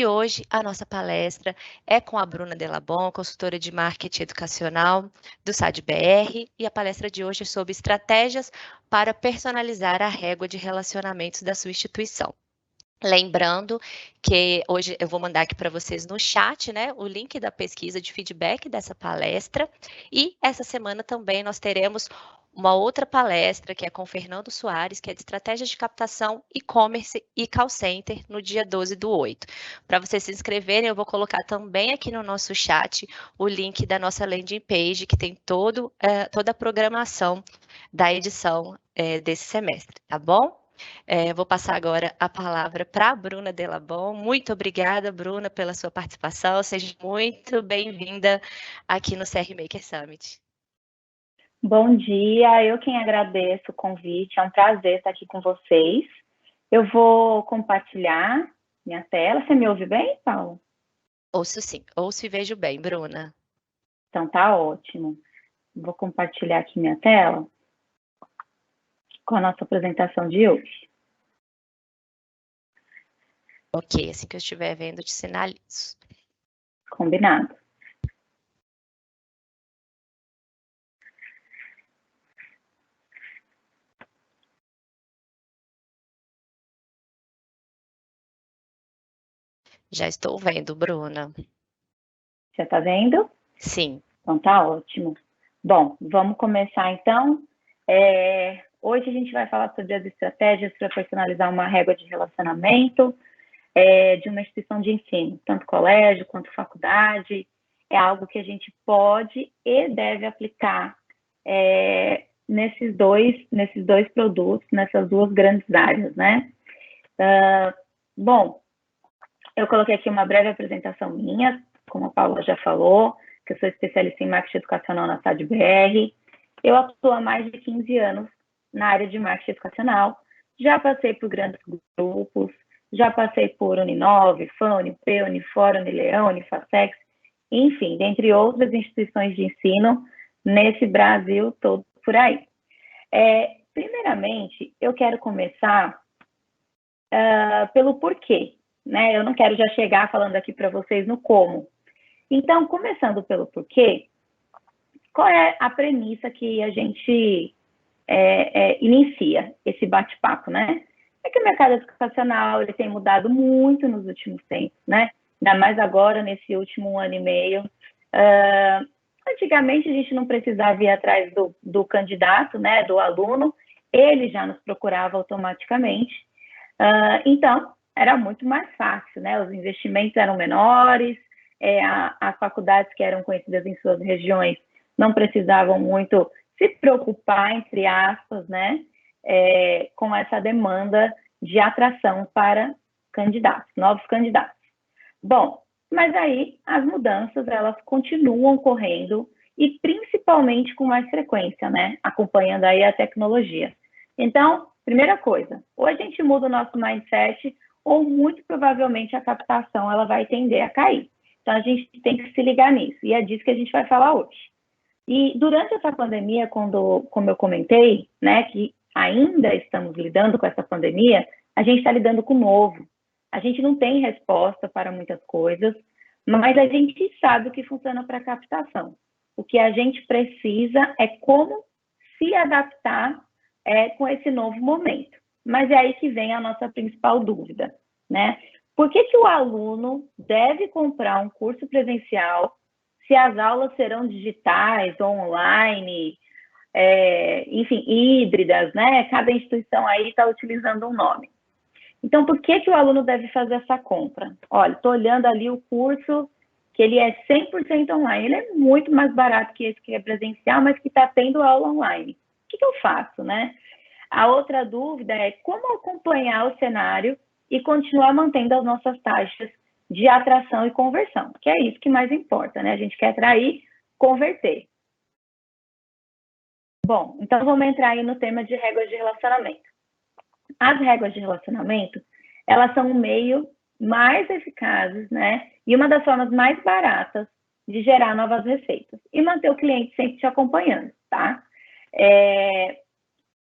hoje a nossa palestra é com a Bruna Delabon, consultora de marketing educacional do SAD-BR, e a palestra de hoje é sobre estratégias para personalizar a régua de relacionamentos da sua instituição. Lembrando que hoje eu vou mandar aqui para vocês no chat, né, o link da pesquisa de feedback dessa palestra, e essa semana também nós teremos uma outra palestra que é com o Fernando Soares, que é de estratégias de captação, e-commerce e call center, no dia 12/8. Para vocês se inscreverem, eu vou colocar também aqui no nosso chat o link da nossa landing page, que tem toda a programação da edição desse semestre, tá bom? Vou passar agora a palavra para a Bruna Delabon. Muito obrigada, Bruna, pela sua participação. Seja muito bem-vinda aqui no CR Maker Summit. Bom dia, eu quem agradeço o convite, é um prazer estar aqui com vocês. Eu vou compartilhar minha tela. Você me ouve bem, Paulo? Ouço sim, ouço e vejo bem, Bruna. Então tá ótimo. Vou compartilhar aqui minha tela com a nossa apresentação de hoje. Ok, assim que eu estiver vendo, eu te sinalizo. Combinado. Já estou vendo, Bruna. Já está vendo? Sim. Então tá ótimo. Bom, vamos começar então. Hoje a gente vai falar sobre as estratégias para personalizar uma régua de relacionamento de uma instituição de ensino, tanto colégio quanto faculdade. É algo que a gente pode e deve aplicar nesses dois produtos, nessas duas grandes áreas, né? Bom, eu coloquei aqui uma breve apresentação minha, como a Paula já falou, que eu sou especialista em marketing educacional na SAD-BR. Eu atuo há mais de 15 anos na área de marketing educacional. Já passei por grandes grupos, já passei por Uninove, FAM, Unip, Unifor, Unileão, Unifacex, enfim, dentre outras instituições de ensino nesse Brasil todo por aí. Primeiramente, eu quero começar pelo porquê, né? Eu não quero já chegar falando aqui para vocês no como. Então, começando pelo porquê, qual é a premissa que a gente inicia esse bate-papo, né? É que o mercado educacional ele tem mudado muito nos últimos tempos, né? Ainda mais agora, nesse último ano e meio. Antigamente, a gente não precisava ir atrás do candidato, né, do aluno, ele já nos procurava automaticamente. Então, era muito mais fácil, né? Os investimentos eram menores, as faculdades que eram conhecidas em suas regiões não precisavam muito se preocupar, entre aspas, né, com essa demanda de atração para candidatos, novos candidatos. Bom, mas aí as mudanças, elas continuam ocorrendo e principalmente com mais frequência, né, acompanhando aí a tecnologia. Então, primeira coisa, ou a gente muda o nosso mindset ou muito provavelmente a captação ela vai tender a cair. Então, a gente tem que se ligar nisso, e é disso que a gente vai falar hoje. E durante essa pandemia, como eu comentei, né, que ainda estamos lidando com essa pandemia, a gente está lidando com o novo. A gente não tem resposta para muitas coisas, mas a gente sabe o que funciona para captação. O que a gente precisa é como se adaptar com esse novo momento. Mas é aí que vem a nossa principal dúvida, né? Por que o aluno deve comprar um curso presencial se as aulas serão digitais, online, enfim, híbridas, né? Cada instituição aí está utilizando um nome. Então, por que o aluno deve fazer essa compra? Olha, estou olhando ali o curso que ele é 100% online. Ele é muito mais barato que esse que é presencial, mas que está tendo aula online. O que eu faço, né? A outra dúvida é como acompanhar o cenário e continuar mantendo as nossas taxas de atração e conversão, que é isso que mais importa, né? A gente quer atrair, converter. Bom, então vamos entrar aí no tema de réguas de relacionamento. As réguas de relacionamento, elas são um meio mais eficazes, né? E uma das formas mais baratas de gerar novas receitas e manter o cliente sempre te acompanhando, tá?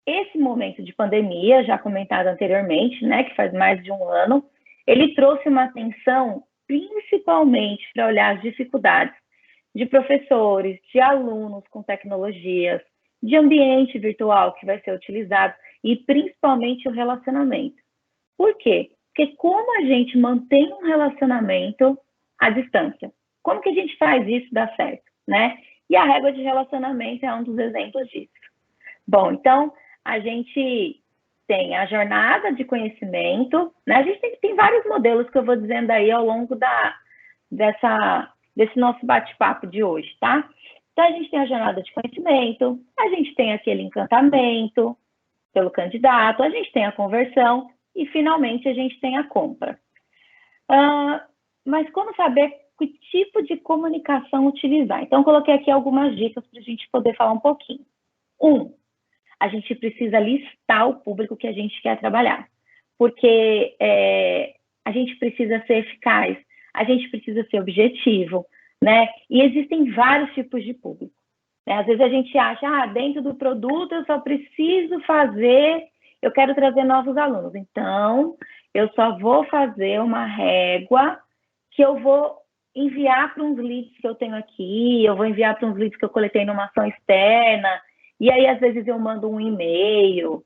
Esse momento de pandemia, já comentado anteriormente, né, que faz mais de um ano, ele trouxe uma atenção principalmente para olhar as dificuldades de professores, de alunos com tecnologias, de ambiente virtual que vai ser utilizado e principalmente o relacionamento. Por quê? Porque como a gente mantém um relacionamento à distância? Como que a gente faz isso dar certo, né? E a régua de relacionamento é um dos exemplos disso. Bom, então, a gente tem a jornada de conhecimento, né? A gente tem vários modelos que eu vou dizendo aí ao longo desse nosso bate-papo de hoje, tá? Então, a gente tem a jornada de conhecimento, a gente tem aquele encantamento pelo candidato, a gente tem a conversão e, finalmente, a gente tem a compra. Mas como saber que tipo de comunicação utilizar? Então, coloquei aqui algumas dicas para a gente poder falar um pouquinho. A gente precisa listar o público que a gente quer trabalhar, porque a gente precisa ser eficaz, a gente precisa ser objetivo, né? E existem vários tipos de público, né? Às vezes a gente acha, dentro do produto eu só preciso eu quero trazer novos alunos, então eu só vou fazer uma régua que eu vou enviar para uns leads que eu tenho aqui, eu vou enviar para uns leads que eu coletei numa ação externa, e aí às vezes eu mando um e-mail,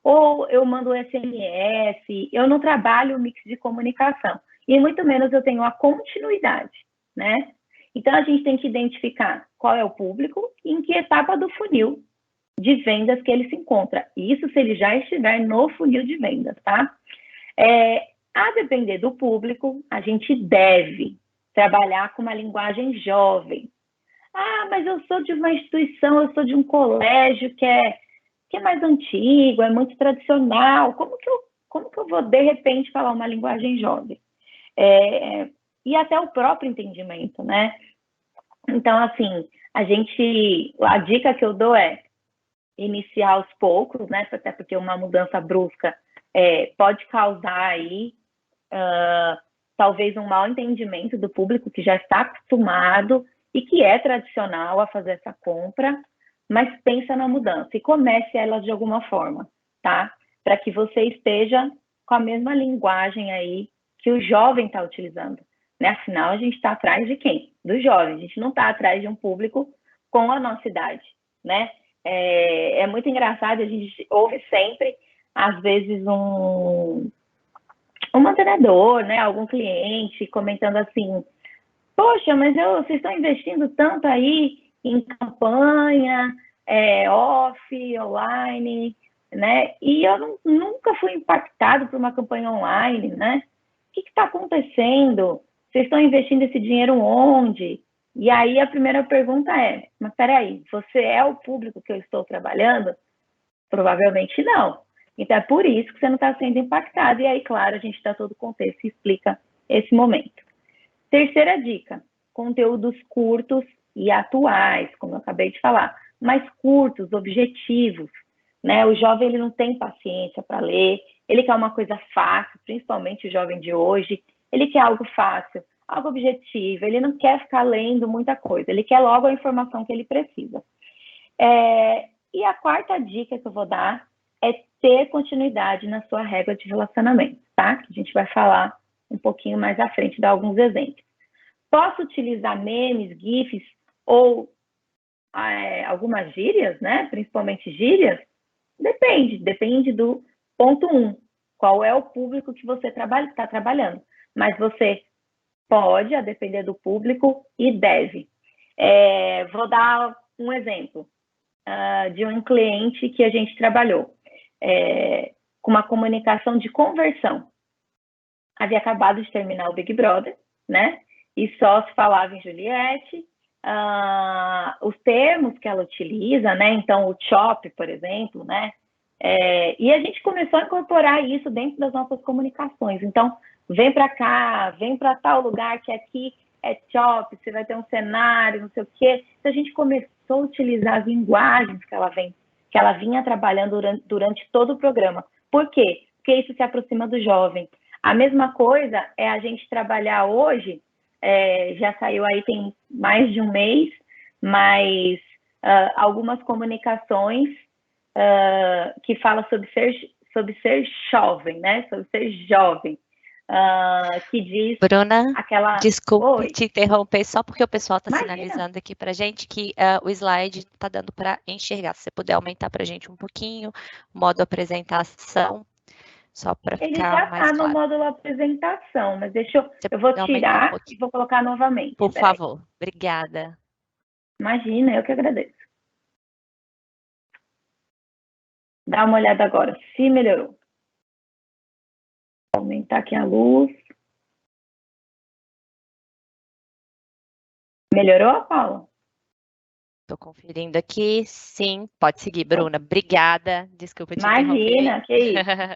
ou eu mando um SMS, eu não trabalho o mix de comunicação, e muito menos eu tenho a continuidade, né? Então a gente tem que identificar qual é o público e em que etapa do funil de vendas que ele se encontra. Isso se ele já estiver no funil de vendas, tá? A depender do público, a gente deve trabalhar com uma linguagem jovem. Mas eu sou de uma instituição, eu sou de um colégio que é mais antigo, é muito tradicional. Como que eu vou, de repente, falar uma linguagem jovem? E até o próprio entendimento, né? Então, assim, a dica que eu dou é iniciar aos poucos, né? Até porque uma mudança brusca pode causar aí talvez um mau entendimento do público que já está acostumado e que é tradicional a fazer essa compra, mas pensa na mudança e comece ela de alguma forma, tá? Para que você esteja com a mesma linguagem aí que o jovem está utilizando, né? Afinal, a gente está atrás de quem? Do jovem, a gente não está atrás de um público com a nossa idade, né? É muito engraçado, a gente ouve sempre, às vezes, um mantenedor, né? Algum cliente comentando assim, poxa, mas vocês estão investindo tanto aí em campanha, off, online, né? E eu nunca fui impactado por uma campanha online, né? O que está acontecendo? Vocês estão investindo esse dinheiro onde? E aí a primeira pergunta é, mas peraí, você é o público que eu estou trabalhando? Provavelmente não. Então é por isso que você não está sendo impactado. E aí, claro, a gente dá todo o contexto e explica esse momento. Terceira dica, conteúdos curtos e atuais, como eu acabei de falar, mais curtos, objetivos, né? O jovem ele não tem paciência para ler, ele quer uma coisa fácil, principalmente o jovem de hoje, ele quer algo fácil, algo objetivo, ele não quer ficar lendo muita coisa, ele quer logo a informação que ele precisa. E a quarta dica que eu vou dar é ter continuidade na sua régua de relacionamento, tá? Que a gente vai falar um pouquinho mais à frente, dar alguns exemplos. Posso utilizar memes, GIFs ou algumas gírias, né? Principalmente gírias? Depende do ponto 1. Qual é o público que você está trabalhando? Mas você pode, a depender do público, e deve. Vou dar um exemplo de um cliente que a gente trabalhou com uma comunicação de conversão. Havia acabado de terminar o Big Brother, né? E só se falava em Juliette, os termos que ela utiliza, né? Então, o chop, por exemplo, né? E a gente começou a incorporar isso dentro das nossas comunicações. Então, vem para cá, vem para tal lugar que aqui é chop, você vai ter um cenário, não sei o quê. Então, a gente começou a utilizar as linguagens que ela vinha trabalhando durante todo o programa. Por quê? Porque isso se aproxima do jovem. A mesma coisa é a gente trabalhar hoje, já saiu aí tem mais de um mês, mas algumas comunicações que falam sobre ser jovem, né? Sobre ser jovem. que diz Bruna, aquela... desculpe Oi, te interromper, só porque o pessoal está imagina. sinalizando aqui para a gente que o slide está dando para enxergar. Se você puder aumentar para a gente um pouquinho, modo apresentação, só para Ele ficar já mais está no claro. módulo apresentação, mas Você eu vou puder aumentar um tirar e pouquinho, vou colocar novamente. por Peraí. favor. Obrigada. Imagina, eu que agradeço. Dá uma olhada agora, se melhorou. Vou aumentar aqui a luz. Melhorou, Paula? Estou conferindo aqui. Sim, pode seguir, Bruna. Obrigada. Desculpa te Imagina, interromper. que isso.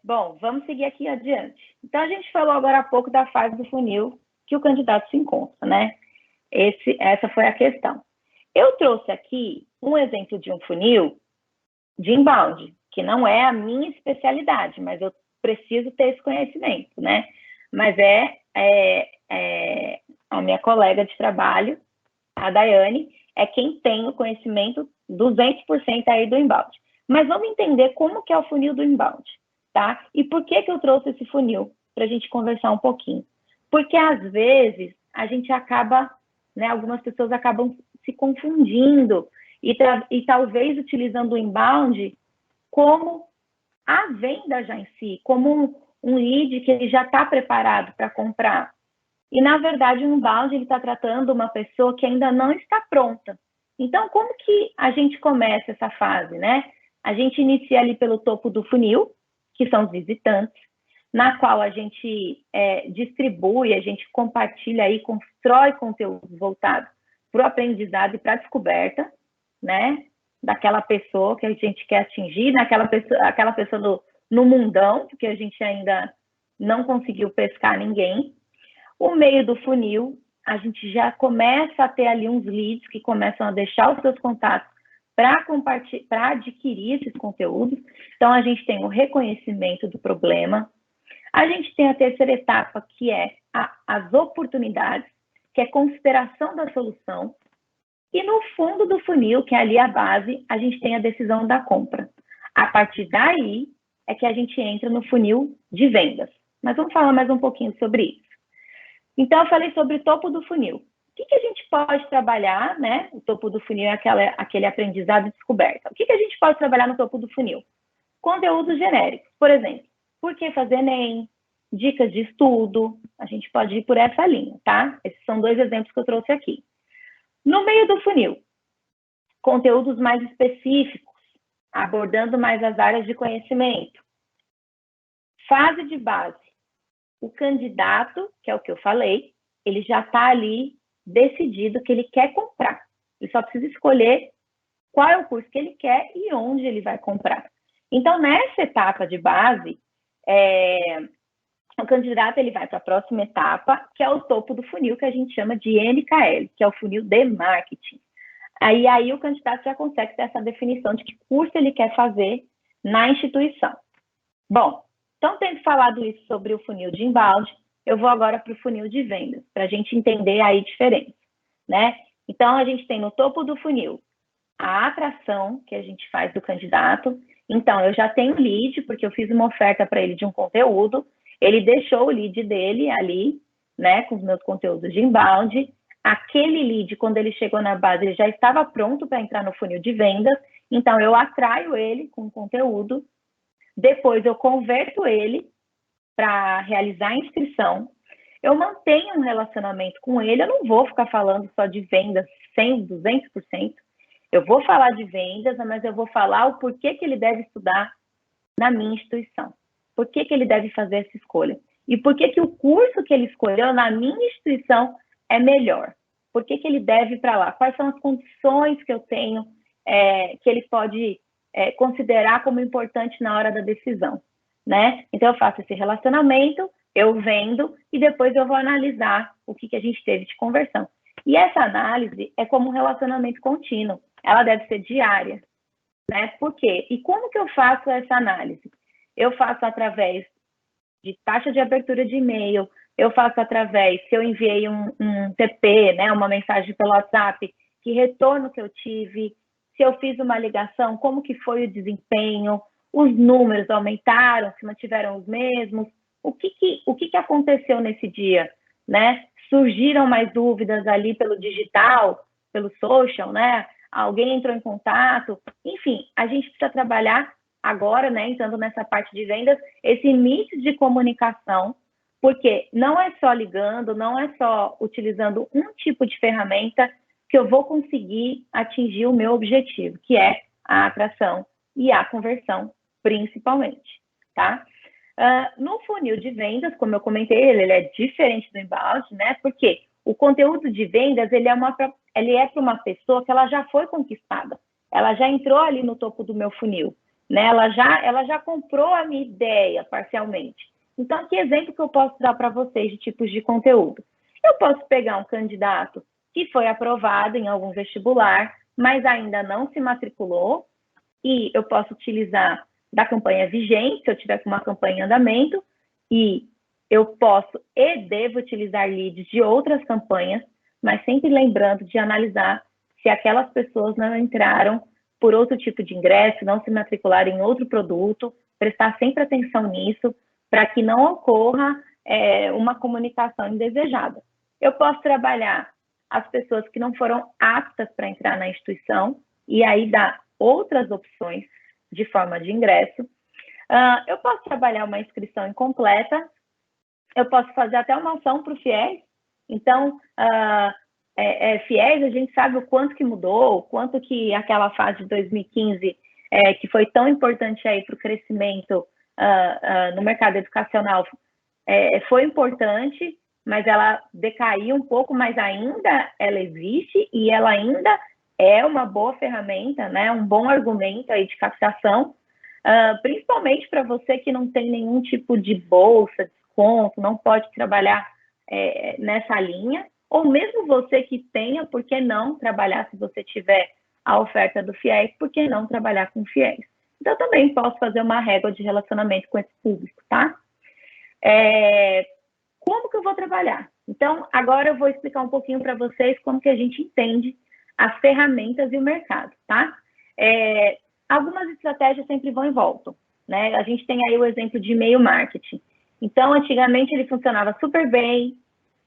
Bom, vamos seguir aqui adiante. Então, a gente falou agora há pouco da fase do funil que o candidato se encontra, né? Essa foi a questão. Eu trouxe aqui um exemplo de um funil de inbound, que não é a minha especialidade, mas eu preciso ter esse conhecimento, né? Mas a minha colega de trabalho, a Daiane, é quem tem o conhecimento 200% aí do inbound. Mas vamos entender como que é o funil do inbound, tá? E por que eu trouxe esse funil? Para a gente conversar um pouquinho. Porque, às vezes, a gente acaba, né, algumas pessoas acabam se confundindo e talvez utilizando o inbound como a venda já em si, como um lead que ele já está preparado para comprar. E, na verdade, o inbound ele está tratando uma pessoa que ainda não está pronta. Então, como que a gente começa essa fase, né? A gente inicia ali pelo topo do funil, que são os visitantes, na qual a gente distribui, a gente compartilha e constrói conteúdos voltados para o aprendizado e para a descoberta, né? Daquela pessoa que a gente quer atingir, aquela pessoa no mundão, porque a gente ainda não conseguiu pescar ninguém. O meio do funil, a gente já começa a ter ali uns leads que começam a deixar os seus contatos para adquirir esses conteúdos. Então, a gente tem o reconhecimento do problema. A gente tem a terceira etapa, que é as oportunidades, que é consideração da solução. E no fundo do funil, que é ali a base, a gente tem a decisão da compra. A partir daí é que a gente entra no funil de vendas. Mas vamos falar mais um pouquinho sobre isso. Então, eu falei sobre o topo do funil. O que a gente pode trabalhar, né? O topo do funil é aquele aprendizado e descoberta. O que a gente pode trabalhar no topo do funil? Conteúdos genéricos. Por exemplo, por que fazer Enem? Dicas de estudo. A gente pode ir por essa linha, tá? Esses são 2 exemplos que eu trouxe aqui. No meio do funil, conteúdos mais específicos, abordando mais as áreas de conhecimento. Fase de base. O candidato, que é o que eu falei, ele já está ali decidido que ele quer comprar. Ele só precisa escolher qual é o curso que ele quer e onde ele vai comprar. Então, nessa etapa de base, o candidato ele vai para a próxima etapa, que é o topo do funil, que a gente chama de NKL, que é o funil de marketing. Aí o candidato já consegue ter essa definição de que curso ele quer fazer na instituição. Bom, então, tendo falado isso sobre o funil de inbound, eu vou agora para o funil de vendas, para a gente entender aí a diferença, né? Então, a gente tem no topo do funil a atração que a gente faz do candidato. Então, eu já tenho lead, porque eu fiz uma oferta para ele de um conteúdo, ele deixou o lead dele ali, né, com os meus conteúdos de inbound. Aquele lead, quando ele chegou na base, ele já estava pronto para entrar no funil de vendas, então eu atraio ele com conteúdo. Depois eu converto ele para realizar a inscrição. Eu mantenho um relacionamento com ele, eu não vou ficar falando só de vendas 100%, 200%. Eu vou falar de vendas, mas eu vou falar o porquê que ele deve estudar na minha instituição. Por que ele deve fazer essa escolha? E por que o curso que ele escolheu na minha instituição é melhor? Por que ele deve ir para lá? Quais são as condições que eu tenho que ele pode considerar como importante na hora da decisão, né? Então, eu faço esse relacionamento, eu vendo e depois eu vou analisar o que a gente teve de conversão. E essa análise é como um relacionamento contínuo, ela deve ser diária, né? Por quê? E como que eu faço essa análise? Eu faço através de taxa de abertura de e-mail, eu faço através, se eu enviei um TP, né, uma mensagem pelo WhatsApp, que retorno que eu tive, se eu fiz uma ligação, como que foi o desempenho, os números aumentaram, se mantiveram os mesmos, o que aconteceu nesse dia, né? Surgiram mais dúvidas ali pelo digital, pelo social, né? Alguém entrou em contato, enfim, a gente precisa trabalhar agora, né, entrando nessa parte de vendas, esse mix de comunicação, porque não é só ligando, não é só utilizando um tipo de ferramenta que eu vou conseguir atingir o meu objetivo, que é a atração e a conversão, principalmente, tá? No funil de vendas, como eu comentei, ele é diferente do inbound, né? Porque o conteúdo de vendas, ele é para uma pessoa que ela já foi conquistada, ela já entrou ali no topo do meu funil, né? Ela já comprou a minha ideia parcialmente. Então, que exemplo que eu posso dar para vocês de tipos de conteúdo? Eu posso pegar um candidato que foi aprovado em algum vestibular, mas ainda não se matriculou, e eu posso utilizar da campanha vigente, se eu tiver com uma campanha em andamento, e eu posso e devo utilizar leads de outras campanhas, mas sempre lembrando de analisar se aquelas pessoas não entraram por outro tipo de ingresso, não se matricularam em outro produto, prestar sempre atenção nisso, para que não ocorra uma comunicação indesejada. Eu posso trabalhar as pessoas que não foram aptas para entrar na instituição, e aí dar outras opções de forma de ingresso. Eu posso trabalhar uma inscrição incompleta, eu posso fazer até uma ação para o FIES. Então, FIES, a gente sabe o quanto que mudou, o quanto que aquela fase de 2015, que foi tão importante aí para o crescimento no mercado educacional, foi importante, mas ela decaiu um pouco, mas ainda ela existe e ela ainda é uma boa ferramenta, né? Um bom argumento aí de captação, principalmente para você que não tem nenhum tipo de bolsa, desconto, não pode trabalhar nessa linha, ou mesmo você que tenha, por que não trabalhar, se você tiver a oferta do FIES, por que não trabalhar com FIES? Então, eu também posso fazer uma régua de relacionamento com esse público, tá? Como que eu vou trabalhar? Então, agora eu vou explicar um pouquinho para vocês como que a gente entende as ferramentas e o mercado, tá? Algumas estratégias sempre vão e voltam, né? A gente tem aí o exemplo de e-mail marketing. Então, antigamente ele funcionava super bem,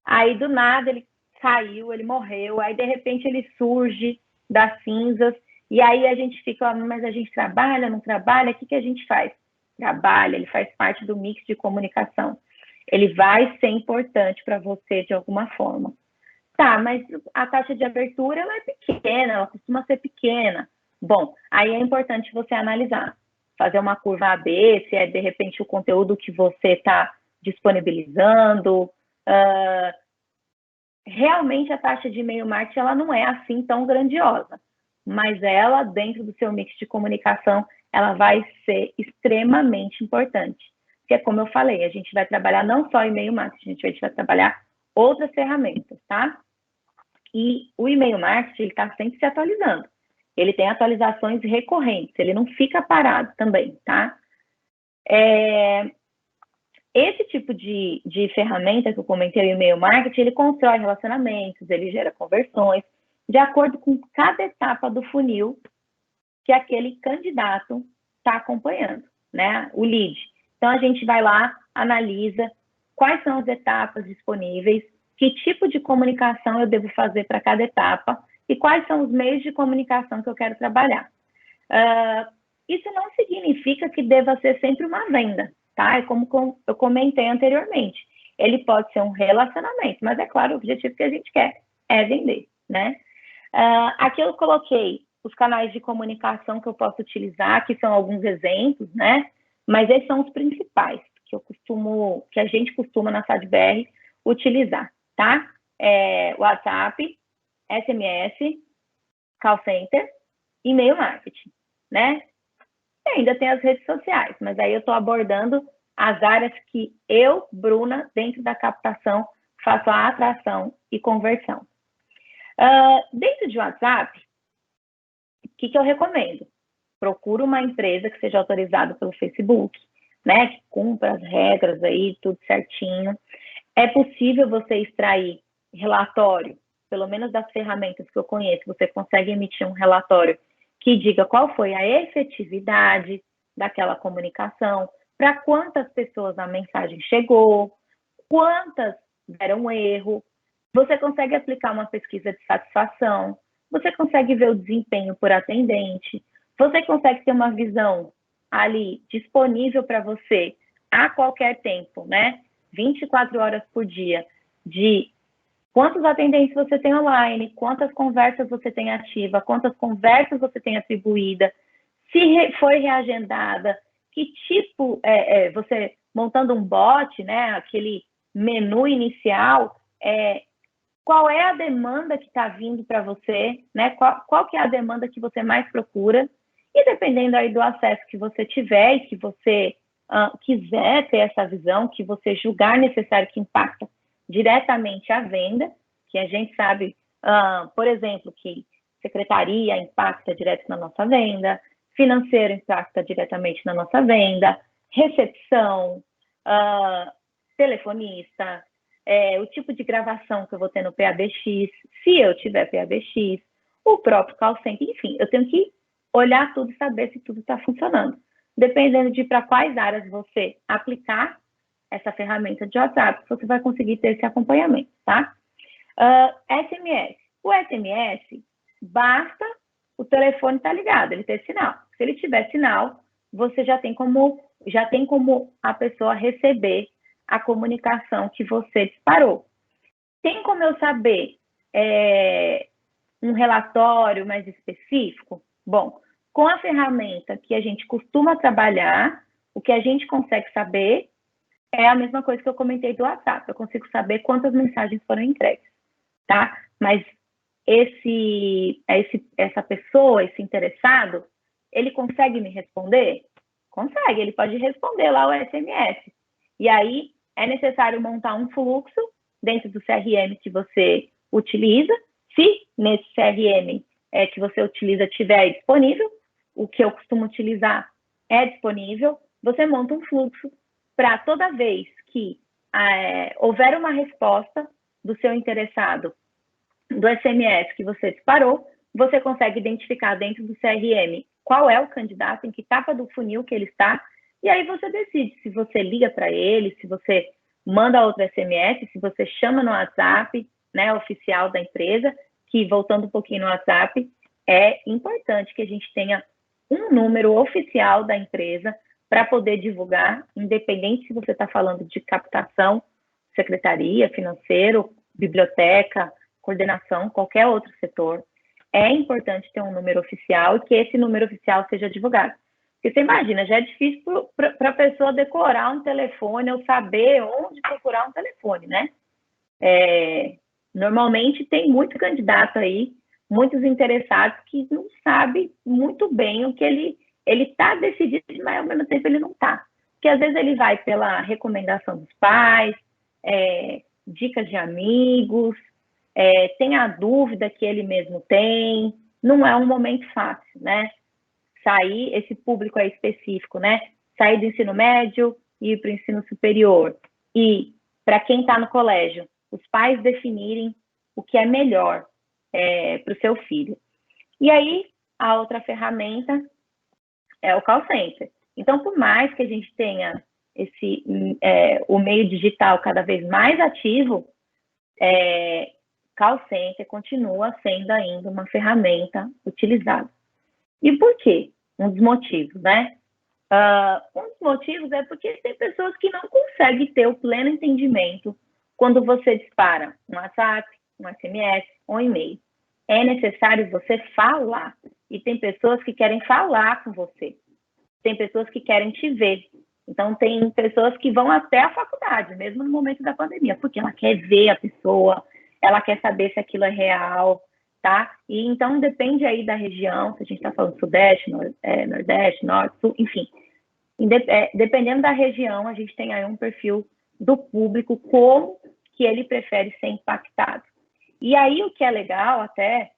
aí do nada ele caiu, ele morreu, aí de repente ele surge das cinzas, e aí a gente fica, mas a gente trabalha, não trabalha, o que a gente faz? Trabalha, ele faz parte do mix de comunicação. Ele vai ser importante para você de alguma forma. Tá, mas a taxa de abertura ela é pequena, ela costuma ser pequena. Bom, aí é importante você analisar, fazer uma curva AB, se é de repente o conteúdo que você está disponibilizando. Realmente a taxa de e-mail marketing ela não é assim tão grandiosa, mas ela, dentro do seu mix de comunicação, ela vai ser extremamente importante. Porque, como eu falei, a gente vai trabalhar não só e-mail marketing, a gente vai trabalhar outras ferramentas, tá? E o e-mail marketing, ele está sempre se atualizando. Ele tem atualizações recorrentes, ele não fica parado também, tá? Esse tipo de ferramenta que eu comentei, o e-mail marketing, ele constrói relacionamentos, ele gera conversões, de acordo com cada etapa do funil que aquele candidato está acompanhando, né? O lead. Então, a gente vai lá, analisa quais são as etapas disponíveis, que tipo de comunicação eu devo fazer para cada etapa e quais são os meios de comunicação que eu quero trabalhar. Isso não significa que deva ser sempre uma venda, tá? É como eu comentei anteriormente. Ele pode ser um relacionamento, mas é claro, o objetivo que a gente quer é vender, né? Aqui eu coloquei os canais de comunicação que eu posso utilizar, que são alguns exemplos, né? Mas esses são os principais que a gente costuma na SADBR utilizar, tá? WhatsApp, SMS, call center, e-mail marketing, né? E ainda tem as redes sociais, mas aí eu estou abordando as áreas que eu, Bruna, dentro da captação, faço a atração e conversão. Dentro de WhatsApp, o que eu recomendo? Procura uma empresa que seja autorizada pelo Facebook, né? Que cumpra as regras aí, tudo certinho. É possível você extrair relatório, pelo menos das ferramentas que eu conheço, você consegue emitir um relatório que diga qual foi a efetividade, daquela comunicação, para quantas pessoas a mensagem chegou, quantas deram erro. Você consegue aplicar uma pesquisa de satisfação, você consegue ver o desempenho por atendente, você consegue ter uma visão ali disponível para você a qualquer tempo, né? 24 horas por dia, de quantos atendentes você tem online, quantas conversas você tem ativa, quantas conversas você tem atribuída, se foi reagendada, que tipo, você montando um bot, né, aquele menu inicial, qual é a demanda que está vindo para você, né, qual que é a demanda que você mais procura, e dependendo aí do acesso que você tiver e que você quiser ter essa visão, que você julgar necessário que impacta diretamente a venda, que a gente sabe, por exemplo, que secretaria impacta direto na nossa venda, financeiro impacta diretamente na nossa venda, recepção, telefonista, o tipo de gravação que eu vou ter no PABX, se eu tiver PABX, o próprio call center, enfim, eu tenho que olhar tudo e saber se tudo está funcionando. Dependendo de para quais áreas você aplicar essa ferramenta de WhatsApp, você vai conseguir ter esse acompanhamento, tá? SMS. O SMS, basta o telefone estar ligado, ele ter sinal. Se ele tiver sinal, você já tem como a pessoa receber a comunicação que você disparou. Tem como eu saber um relatório mais específico? Bom, com a ferramenta que a gente costuma trabalhar, o que a gente consegue saber é a mesma coisa que eu comentei do WhatsApp. Eu consigo saber quantas mensagens foram entregues, tá? Mas essa pessoa, esse interessado, ele consegue me responder? Consegue, ele pode responder lá o SMS. E aí, é necessário montar um fluxo dentro do CRM que você utiliza. Se nesse CRM que você utiliza estiver disponível, o que eu costumo utilizar é disponível, você monta um fluxo para toda vez que houver uma resposta do seu interessado do SMS que você disparou, você consegue identificar dentro do CRM qual é o candidato, em que etapa do funil que ele está, e aí você decide se você liga para ele, se você manda outro SMS, se você chama no WhatsApp, né, oficial da empresa, que, voltando um pouquinho no WhatsApp, é importante que a gente tenha um número oficial da empresa para poder divulgar, independente se você está falando de captação, secretaria, financeiro, biblioteca, coordenação, qualquer outro setor. É importante ter um número oficial e que esse número oficial seja divulgado. Porque você imagina, já é difícil para a pessoa decorar um telefone ou saber onde procurar um telefone, né? Normalmente tem muito candidato aí, muitos interessados que não sabem muito bem o que ele está decidido, mas ao mesmo tempo ele não está. Porque às vezes ele vai pela recomendação dos pais, dicas de amigos, tem a dúvida que ele mesmo tem, não é um momento fácil, né? Sair, esse público específico, né? Sair do ensino médio e ir para o ensino superior. E, para quem está no colégio, os pais definirem o que é melhor para o seu filho. E aí, a outra ferramenta é o call center. Então, por mais que a gente tenha o meio digital cada vez mais ativo, call center continua sendo ainda uma ferramenta utilizada. E por quê? Um dos motivos, né? Um dos motivos é porque tem pessoas que não conseguem ter o pleno entendimento quando você dispara um WhatsApp, um SMS, um e-mail. É necessário você falar. E tem pessoas que querem falar com você. Tem pessoas que querem te ver. Então, tem pessoas que vão até a faculdade, mesmo no momento da pandemia, porque ela quer ver a pessoa, ela quer saber se aquilo é real, tá? E então, depende aí da região, se a gente está falando Sudeste, Nordeste, Norte, Sul, enfim. Dependendo da região, a gente tem aí um perfil do público, como que ele prefere ser impactado. E aí, o que é legal até,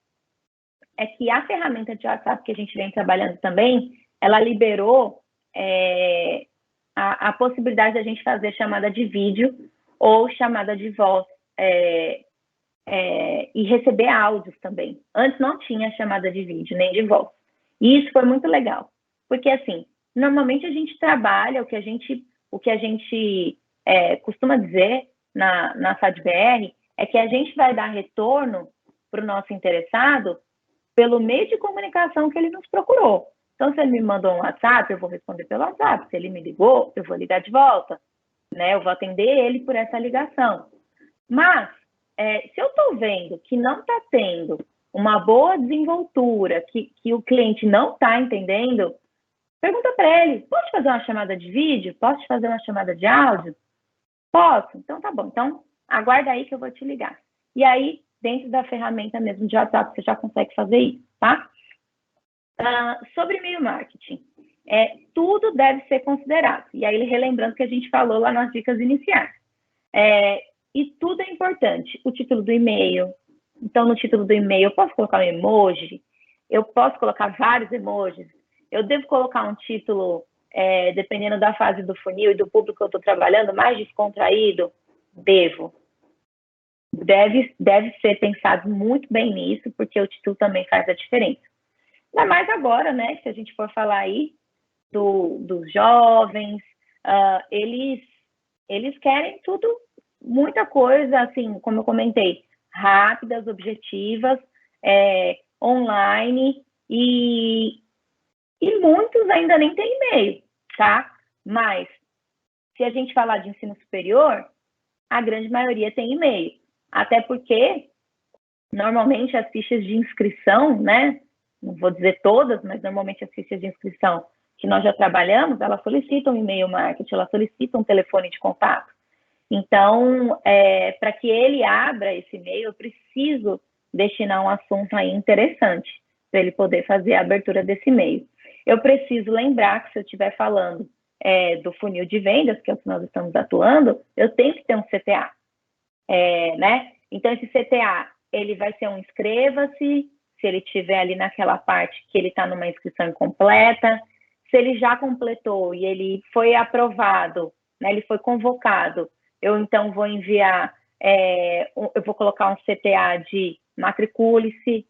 é que a ferramenta de WhatsApp que a gente vem trabalhando também, ela liberou a possibilidade da gente fazer chamada de vídeo ou chamada de voz e receber áudios também. Antes não tinha chamada de vídeo nem de voz. E isso foi muito legal, porque assim, Normalmente a gente trabalha, o que a gente costuma dizer na SADBR é que a gente vai dar retorno para o nosso interessado pelo meio de comunicação que ele nos procurou. Então, se ele me mandou um WhatsApp, eu vou responder pelo WhatsApp. Se ele me ligou, eu vou ligar de volta, né? Eu vou atender ele por essa ligação. Mas, se eu estou vendo que não está tendo uma boa desenvoltura, que o cliente não está entendendo, pergunta para ele, posso fazer uma chamada de vídeo? Posso fazer uma chamada de áudio? Posso? Então tá bom. Então, aguarda aí que eu vou te ligar. E aí, dentro da ferramenta mesmo de WhatsApp, você já consegue fazer isso, tá? Sobre e-mail marketing. Tudo deve ser considerado. E aí, relembrando que a gente falou lá nas dicas iniciais. E tudo é importante. O título do e-mail. Então, no título do e-mail, eu posso colocar um emoji, eu posso colocar vários emojis, eu devo colocar um título, dependendo da fase do funil e do público que eu estou trabalhando, mais descontraído? Devo. Deve ser pensado muito bem nisso, porque o título também faz a diferença. Ainda mais agora, né, se a gente for falar aí dos jovens, eles querem tudo, muita coisa, assim, como eu comentei, rápidas, objetivas, online, e muitos ainda nem têm e-mail, tá? Mas, se a gente falar de ensino superior, a grande maioria tem e-mail. Até porque, normalmente, as fichas de inscrição, né? Não vou dizer todas, mas normalmente as fichas de inscrição que nós já trabalhamos, elas solicitam e-mail marketing, elas solicitam um telefone de contato. Então, para que ele abra esse e-mail, eu preciso destinar um assunto aí interessante para ele poder fazer a abertura desse e-mail. Eu preciso lembrar que se eu estiver falando do funil de vendas, que é o que nós estamos atuando, eu tenho que ter um CTA, né? Então, esse CTA, ele vai ser um inscreva-se, se ele estiver ali naquela parte que ele está numa inscrição incompleta, se ele já completou e ele foi aprovado, né, ele foi convocado, eu então vou enviar, eu vou colocar um CTA de matricule-se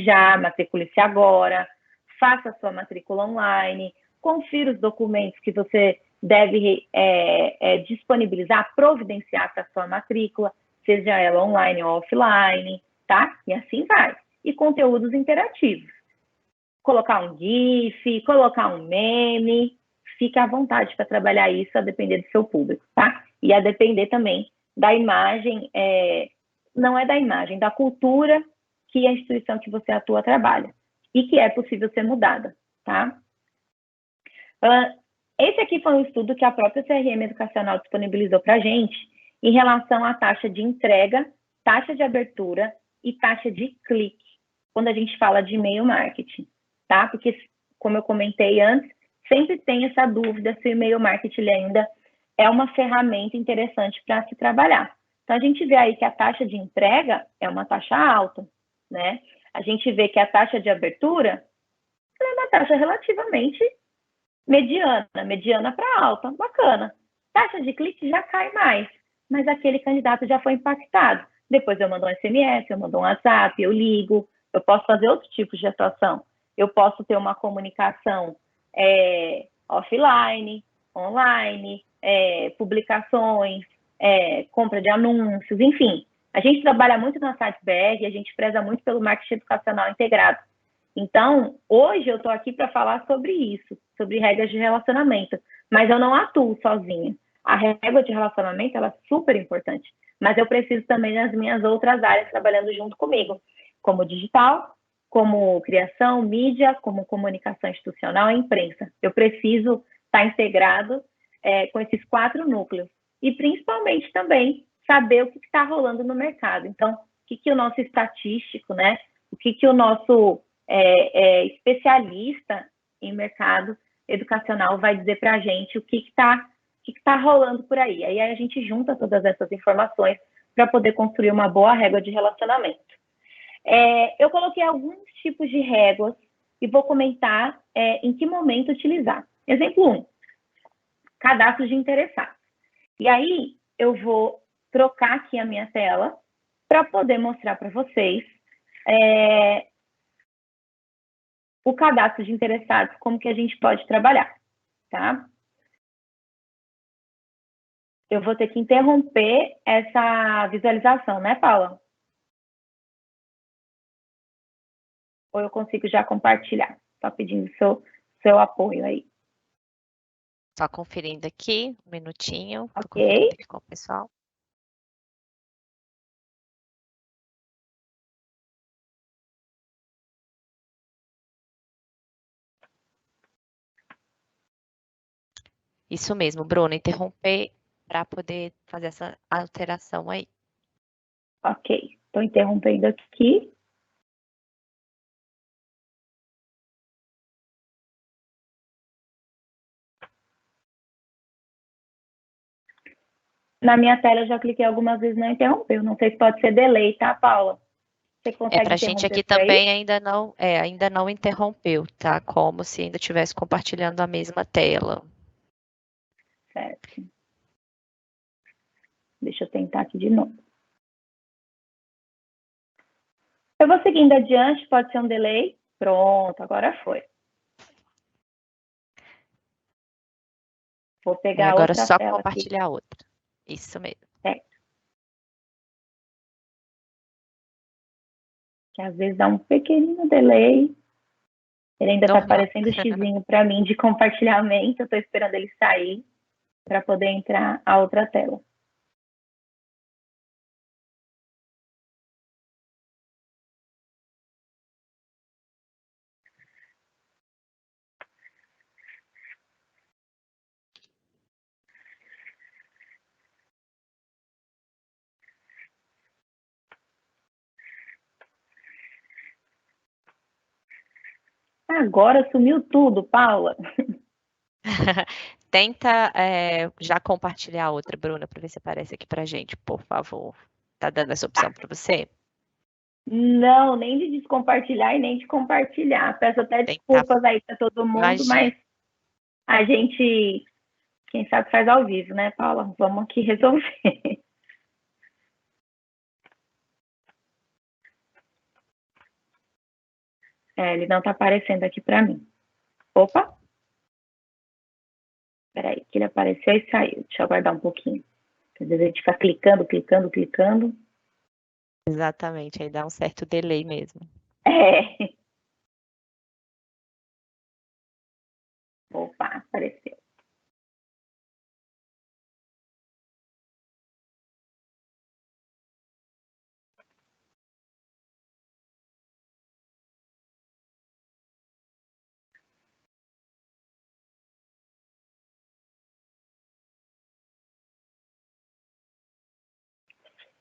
já, matricule-se agora, faça a sua matrícula online, confira os documentos que você deve disponibilizar, providenciar para a sua matrícula, seja ela online ou offline, tá? E assim vai. E conteúdos interativos. Colocar um GIF, colocar um meme, fique à vontade para trabalhar isso, a depender do seu público, tá? E a depender também da imagem, não é da imagem, da cultura que a instituição que você atua trabalha e que é possível ser mudada, tá? Esse aqui foi um estudo que a própria CRM Educacional disponibilizou para a gente em relação à taxa de entrega, taxa de abertura e taxa de clique, quando a gente fala de e-mail marketing, tá? Porque, como eu comentei antes, sempre tem essa dúvida se o e-mail marketing ainda é uma ferramenta interessante para se trabalhar. Então, a gente vê aí que a taxa de entrega é uma taxa alta, né? A gente vê que a taxa de abertura é uma taxa relativamente mediana para alta, bacana. Taxa de clique já cai mais, mas aquele candidato já foi impactado. Depois eu mando um SMS, eu mando um WhatsApp, eu ligo, eu posso fazer outros tipos de atuação. Eu posso ter uma comunicação offline, online, publicações, compra de anúncios, enfim. A gente trabalha muito na SADBR e a gente preza muito pelo marketing educacional integrado. Então, hoje eu estou aqui para falar sobre isso, sobre regras de relacionamento, mas eu não atuo sozinha. A regra de relacionamento ela é super importante, mas eu preciso também das minhas outras áreas trabalhando junto comigo, como digital, como criação, mídia, como comunicação institucional e imprensa. Eu preciso estar integrado com esses 4 núcleos e principalmente também saber o que está rolando no mercado. Então, o que o nosso estatístico, né? O que o nosso especialista em mercado educacional vai dizer para a gente o que está rolando por aí. Aí a gente junta todas essas informações para poder construir uma boa régua de relacionamento. Eu coloquei alguns tipos de réguas e vou comentar em que momento utilizar. Exemplo 1, cadastro de interessados. E aí eu vou trocar aqui a minha tela para poder mostrar para vocês o cadastro de interessados, como que a gente pode trabalhar, tá? Eu vou ter que interromper essa visualização, né, Paula? Ou eu consigo já compartilhar? Só pedindo seu apoio aí. Só conferindo aqui, um minutinho. Tô Ok. conferindo aqui com o pessoal. Isso mesmo, Bruna, interromper para poder fazer essa alteração aí. Ok. Estou interrompendo aqui. Na minha tela eu já cliquei algumas vezes, não interrompeu. Não sei se pode ser delay, tá, Paula? Você consegue Para a gente aqui interromper por aí? também ainda não interrompeu, tá? Como se ainda estivesse compartilhando a mesma tela. Certo. Deixa eu tentar aqui de novo. Eu vou seguindo adiante, pode ser um delay. Pronto, agora foi. Vou pegar Agora outra só tela compartilhar aqui. outra. Isso mesmo. Certo. Que às vezes dá um pequenino delay. Ele ainda está Normal. aparecendo o xizinho para mim de compartilhamento. Eu estou esperando ele sair para poder entrar a outra tela. Agora sumiu tudo, Paula. Tenta já compartilhar a outra, Bruna, para ver se aparece aqui para gente, por favor. Tá dando essa opção para você? Não, nem de descompartilhar e nem de compartilhar. Peço até desculpas aí para todo mundo, mas a gente, quem sabe, faz ao vivo, né, Paula? Vamos aqui resolver. Ele não está aparecendo aqui para mim. Opa! Espera aí, que ele apareceu e saiu. Deixa eu aguardar um pouquinho. Às vezes a gente fica clicando, clicando, clicando. Exatamente, aí dá um certo delay mesmo. Opa, apareceu.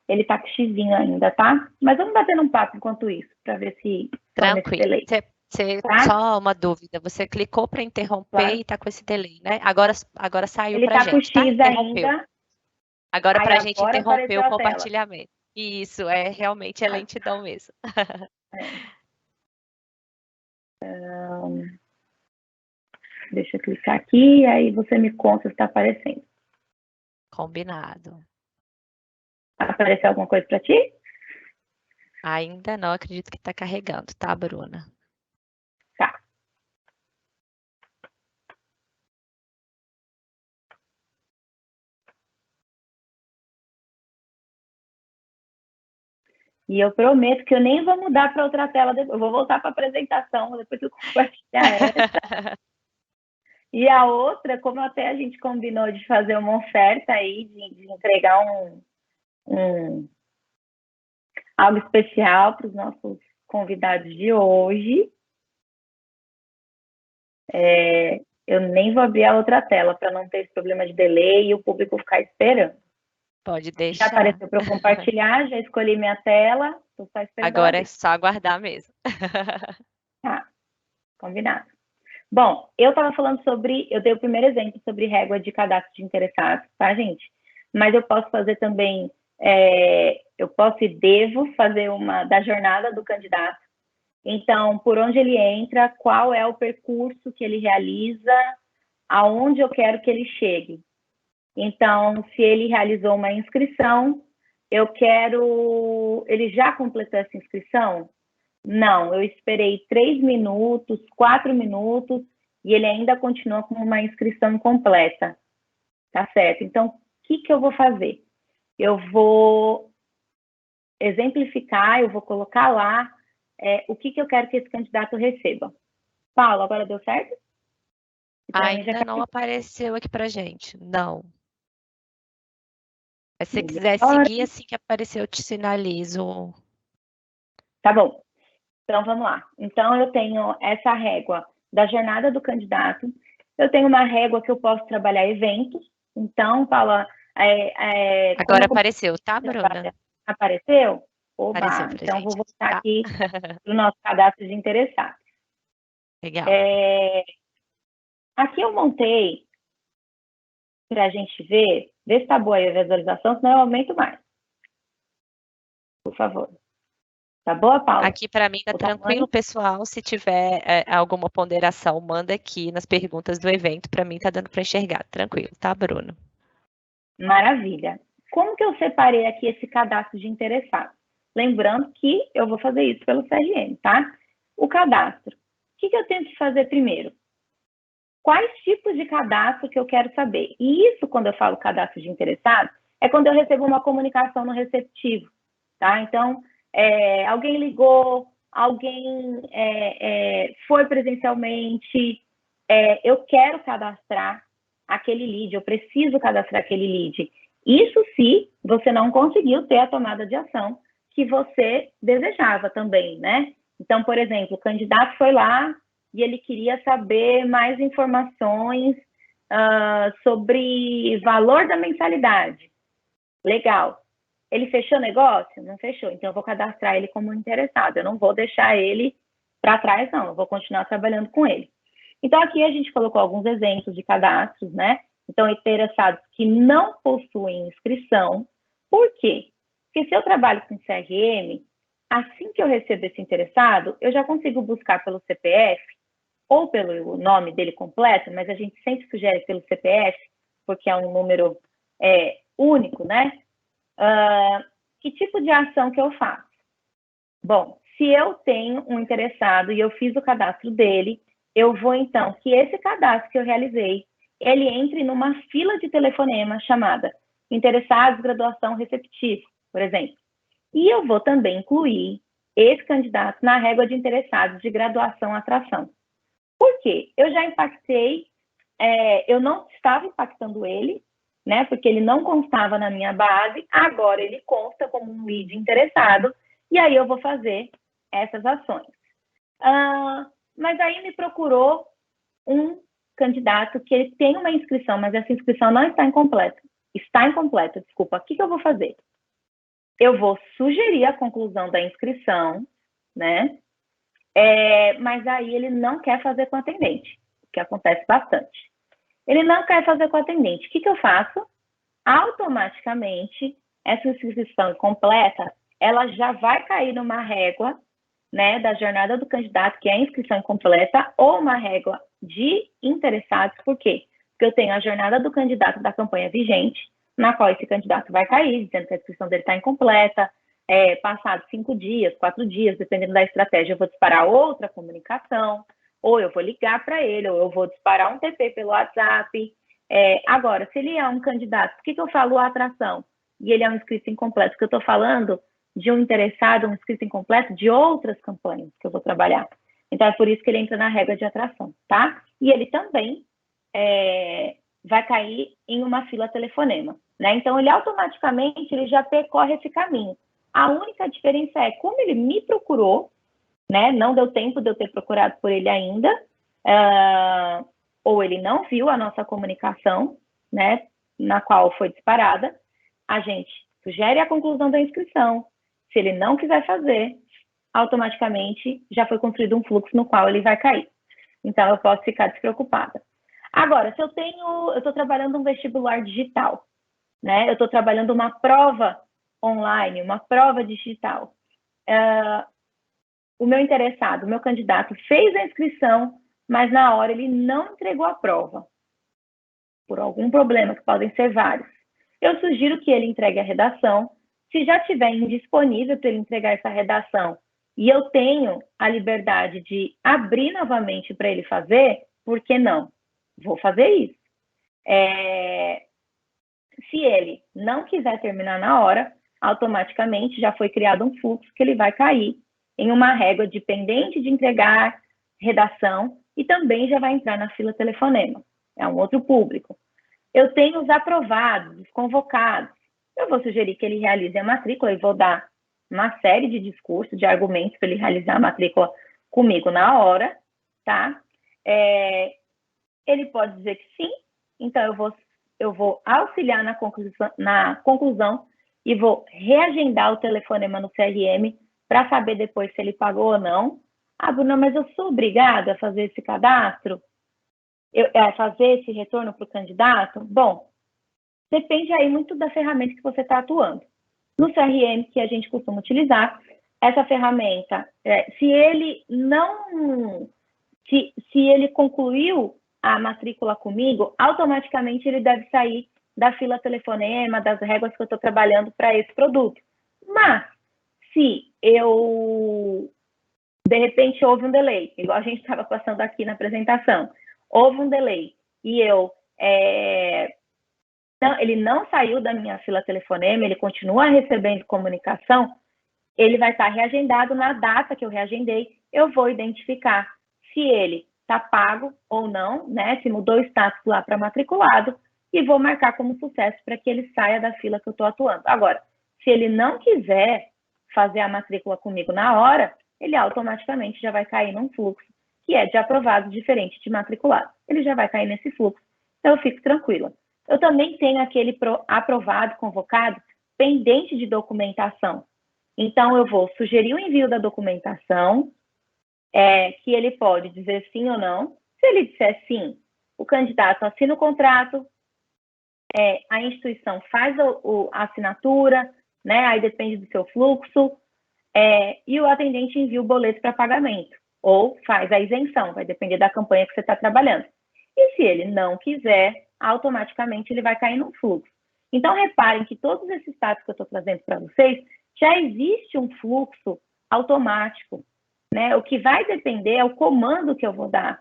Ele tá com xizinho ainda, tá? Mas vamos batendo um papo enquanto isso, para ver se some esse Tranquilo. delay. Tá? Só uma dúvida, você clicou para interromper Claro. e tá com esse delay, né? Agora saiu Ele pra tá gente, com o X tá? Interrompeu. ainda. Agora para a gente Agora interromper apareceu o a tela. compartilhamento. Isso, realmente é lentidão mesmo. Deixa eu clicar aqui, aí você me conta se está aparecendo. Combinado. Apareceu alguma coisa para ti? Ainda não, acredito que está carregando, tá, Bruna? Tá. E eu prometo que eu nem vou mudar para outra tela depois. Eu vou voltar para a apresentação, depois que eu compartilhar essa. E a outra, como até a gente combinou de fazer uma oferta aí, de entregar algo especial para os nossos convidados de hoje. Eu nem vou abrir a outra tela para não ter esse problema de delay e o público ficar esperando. Pode deixar. Já apareceu para eu compartilhar, já escolhi minha tela, estou só esperando. Agora é só aguardar mesmo. Tá, combinado. Bom, eu estava falando eu dei o primeiro exemplo sobre régua de cadastro de interessados, tá, gente? Mas eu posso fazer também, eu posso e devo fazer uma da jornada do candidato. Então, por onde ele entra, qual é o percurso que ele realiza, aonde eu quero que ele chegue. Então, se ele realizou uma inscrição, ele já completou essa inscrição? Não, eu esperei 3 minutos, 4 minutos, e ele ainda continua com uma inscrição incompleta. Tá certo? Então, o que eu vou fazer? Eu vou exemplificar, eu vou colocar lá o que eu quero que esse candidato receba. Paulo, agora deu certo? Ainda não apareceu aqui pra gente, não. Mas se você quiser seguir, assim que aparecer, eu te sinalizo. Tá bom. Então, vamos lá. Então, eu tenho essa régua da jornada do candidato. Eu tenho uma régua que eu posso trabalhar eventos. Então, Paula... Agora apareceu, tá, Bruna? Apareceu? Oba! Apareceu pra Então, gente, vou voltar tá? aqui para o nosso cadastro de interessados. Legal. Aqui eu montei para a gente ver se está boa aí a visualização, senão eu aumento mais. Por favor. Tá boa, Paula? Aqui para mim tá tranquilo, pessoal. Se tiver alguma ponderação, manda aqui nas perguntas do evento. Para mim tá dando para enxergar. Tranquilo, tá, Bruno? Maravilha. Como que eu separei aqui esse cadastro de interessados? Lembrando que eu vou fazer isso pelo CRM, tá? O cadastro. O que eu tenho que fazer primeiro? Quais tipos de cadastro que eu quero saber? E isso, quando eu falo cadastro de interessados, é quando eu recebo uma comunicação no receptivo, tá? Então, alguém ligou, alguém foi presencialmente, eu quero cadastrar aquele lead, eu preciso cadastrar aquele lead. Isso se você não conseguiu ter a tomada de ação que você desejava também, né? Então, por exemplo, o candidato foi lá e ele queria saber mais informações sobre valor da mensalidade. Legal. Ele fechou o negócio? Não fechou. Então, eu vou cadastrar ele como interessado. Eu não vou deixar ele para trás, não. Eu vou continuar trabalhando com ele. Então, aqui a gente colocou alguns exemplos de cadastros, né? Então, interessados que não possuem inscrição. Por quê? Porque se eu trabalho com CRM, assim que eu recebo esse interessado, eu já consigo buscar pelo CPF ou pelo nome dele completo, mas a gente sempre sugere pelo CPF, porque é um número único, né? Que tipo de ação que eu faço? Bom, se eu tenho um interessado e eu fiz o cadastro dele, eu vou, então, que esse cadastro que eu realizei, ele entre numa fila de telefonema chamada Interessados Graduação Receptiva, por exemplo. E eu vou também incluir esse candidato na régua de interessados de graduação atração. Por quê? Eu já impactei, eu não estava impactando ele, né? Porque ele não constava na minha base, agora ele consta como um lead interessado, e aí eu vou fazer essas ações. Mas aí me procurou um candidato que ele tem uma inscrição, mas essa inscrição não está incompleta. Está incompleta, desculpa. O que eu vou fazer? Eu vou sugerir a conclusão da inscrição, né? Mas aí ele não quer fazer com o atendente, o que acontece bastante. Ele não quer fazer com o atendente. O que eu faço? Automaticamente, essa inscrição completa, ela já vai cair numa régua, né, da jornada do candidato, que é a inscrição incompleta, ou uma régua de interessados. Por quê? Porque eu tenho a jornada do candidato da campanha vigente, na qual esse candidato vai cair, dizendo que a inscrição dele está incompleta. Passados 5 dias, 4 dias, dependendo da estratégia, eu vou disparar outra comunicação, ou eu vou ligar para ele, ou eu vou disparar um TP pelo WhatsApp. Agora, se ele é um candidato, por que eu falo atração? E ele é um inscrito incompleto? Porque eu estou falando de um interessado, um inscrito incompleto de outras campanhas que eu vou trabalhar. Então, é por isso que ele entra na regra de atração, tá? E ele também vai cair em uma fila telefonema, né? Então, ele automaticamente ele já percorre esse caminho. A única diferença é como ele me procurou, né? Não deu tempo de eu ter procurado por ele ainda, ou ele não viu a nossa comunicação, né? Na qual foi disparada. A gente sugere a conclusão da inscrição. Se ele não quiser fazer, automaticamente já foi construído um fluxo no qual ele vai cair. Então, eu posso ficar despreocupada. Agora, se eu estou trabalhando um vestibular digital, né? Eu estou trabalhando uma prova online, uma prova digital. O meu interessado, o meu candidato fez a inscrição, mas na hora ele não entregou a prova, por algum problema, que podem ser vários. Eu sugiro que ele entregue a redação. Se já estiver indisponível para ele entregar essa redação e eu tenho a liberdade de abrir novamente para ele fazer, por que não? Vou fazer isso. Se ele não quiser terminar na hora, automaticamente já foi criado um fluxo que ele vai cair em uma régua de pendente de entregar, redação, e também já vai entrar na fila telefonema. É um outro público. Eu tenho os aprovados, os convocados. Eu vou sugerir que ele realize a matrícula e vou dar uma série de discursos, de argumentos para ele realizar a matrícula comigo na hora, tá? Ele pode dizer que sim, então eu vou auxiliar na conclusão e vou reagendar o telefonema no CRM para saber depois se ele pagou ou não. Ah, Bruna, mas eu sou obrigada a fazer esse cadastro? Fazer esse retorno para o candidato? Bom, depende aí muito da ferramenta que você está atuando. No CRM que a gente costuma utilizar, essa ferramenta, se ele concluiu a matrícula comigo, automaticamente ele deve sair da fila telefonema, das réguas que eu estou trabalhando para esse produto. Mas, se de repente houve um delay, igual a gente estava passando aqui na apresentação, houve um delay e ele não saiu da minha fila telefonema, ele continua recebendo comunicação, ele vai estar reagendado na data que eu reagendei, eu vou identificar se ele está pago ou não, né? Se mudou o status lá para matriculado, e vou marcar como sucesso para que ele saia da fila que eu estou atuando. Agora, se ele não quiser fazer a matrícula comigo na hora, ele automaticamente já vai cair num fluxo que é de aprovado diferente de matriculado. Ele já vai cair nesse fluxo, então eu fico tranquila. Eu também tenho aquele aprovado, convocado, pendente de documentação. Então, eu vou sugerir o envio da documentação, que ele pode dizer sim ou não. Se ele disser sim, o candidato assina o contrato, a instituição faz a assinatura, né? Aí depende do seu fluxo, e o atendente envia o boleto para pagamento, ou faz a isenção, vai depender da campanha que você está trabalhando. E se ele não quiser, automaticamente ele vai cair no fluxo. Então, reparem que todos esses dados que eu estou trazendo para vocês, já existe um fluxo automático, né? O que vai depender é o comando que eu vou dar,